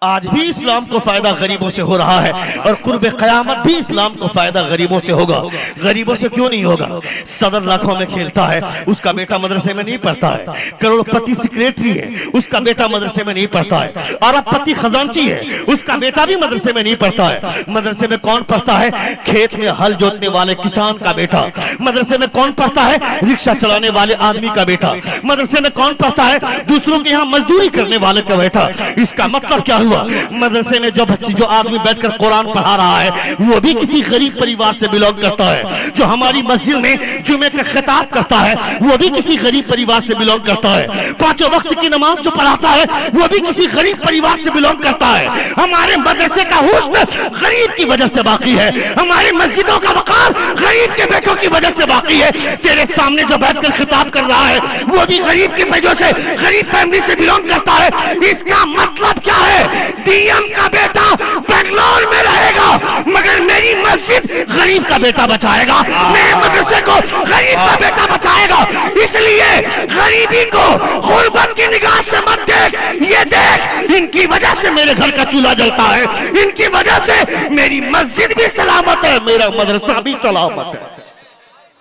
आज भी इस्लाम को फायदा गरीबों से हो रहा है और कुर्ब क़यामत भी इस्लाम को फायदा गरीबों से होगा। गरीबों से क्यों नहीं होगा? सदर लाखों में खेलता है, उसका बेटा मदरसे में नहीं पढ़ता है। करोड़पति सेक्रेटरी है, उसका बेटा मदरसे में नहीं पढ़ता है। अरबपति खजांची है, उसका बेटा भी मदरसे में नहीं पढ़ता है। मदरसे में कौन पढ़ता है? खेत में हल जोतने वाले किसान का बेटा। मदरसे में कौन पढ़ता है? रिक्शा चलाने वाले आदमी का बेटा। मदरसे में कौन पढ़ता है? दूसरों के यहाँ मजदूरी करने वाले का बेटा। इसका मतलब क्या हुआ? मदरसे में जो आदमी बैठकर कुरान पढ़ा रहा है वो भी किसी गरीब परिवार से बिलोंग करता है। जो हमारी मस्जिद में जुमे का खिताब करता है वो भी किसी गरीब परिवार से बिलोंग करता है। पांचों वक्त की नमाज जो पढ़ाता है वो भी किसी गरीब परिवार से बिलोंग करता है। हमारे मदरसे का हुस्न गरीब की वजह से बाकी है। हमारी मस्जिदों का वकार गरीब के बेटों की वजह से बाकी है। तेरे सामने जो बैठकर खिताब कर रहा है वो भी गरीब की वजह से, गरीब फैमिली से बिलोंग करता है। इसका मतलब क्या है? डीएम का बेटा बेंगलोर में रहेगा मगर मेरी मस्जिद गरीब का बेटा बचाएगा, मेरे मदरसे को गरीब का बेटा बचाएगा। इसलिए गरीबी को गुर्बत की निगाह से मत देख, ये देख इनकी वजह से मेरे घर का चूल्हा जलता है, इनकी वजह से मेरी मस्जिद भी सलामत है, मेरा मदरसा भी सलामत है।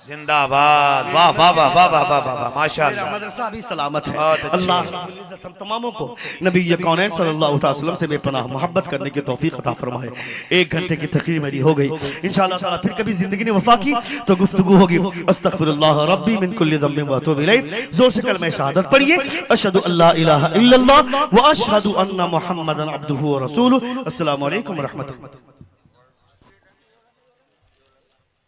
जिंदाबाद। वाह वाह वाह वाह वाह वाह वाह, माशाअल्लाह। मदरसा भी सलामत है। बहुत अच्छी अल्लाह हम तमामों को नबी कौनैन सल्लल्लाहु अलैहि वसल्लम से बेपनाह मोहब्बत करने की तौफीक अता फरमाए। 1 घंटे की तकरीर मेरी हो गई। इंशाअल्लाह ताला फिर कभी जिंदगी ने वफा की तो गुफ्तगू होगी। अस्तगफिरुल्लाह रब्बी मिन कुल्लि ज़ंबिन व अतूबु इलैह। जोर से कलमा शहादत पढ़िए, अशहदु अल्ला इलाहा इल्लल्लाह व अशहदु अन्ना मुहम्मदन अब्दुहु व रसूलुहु। अस्सलामु अलैकुम व रहमतुल्लाह।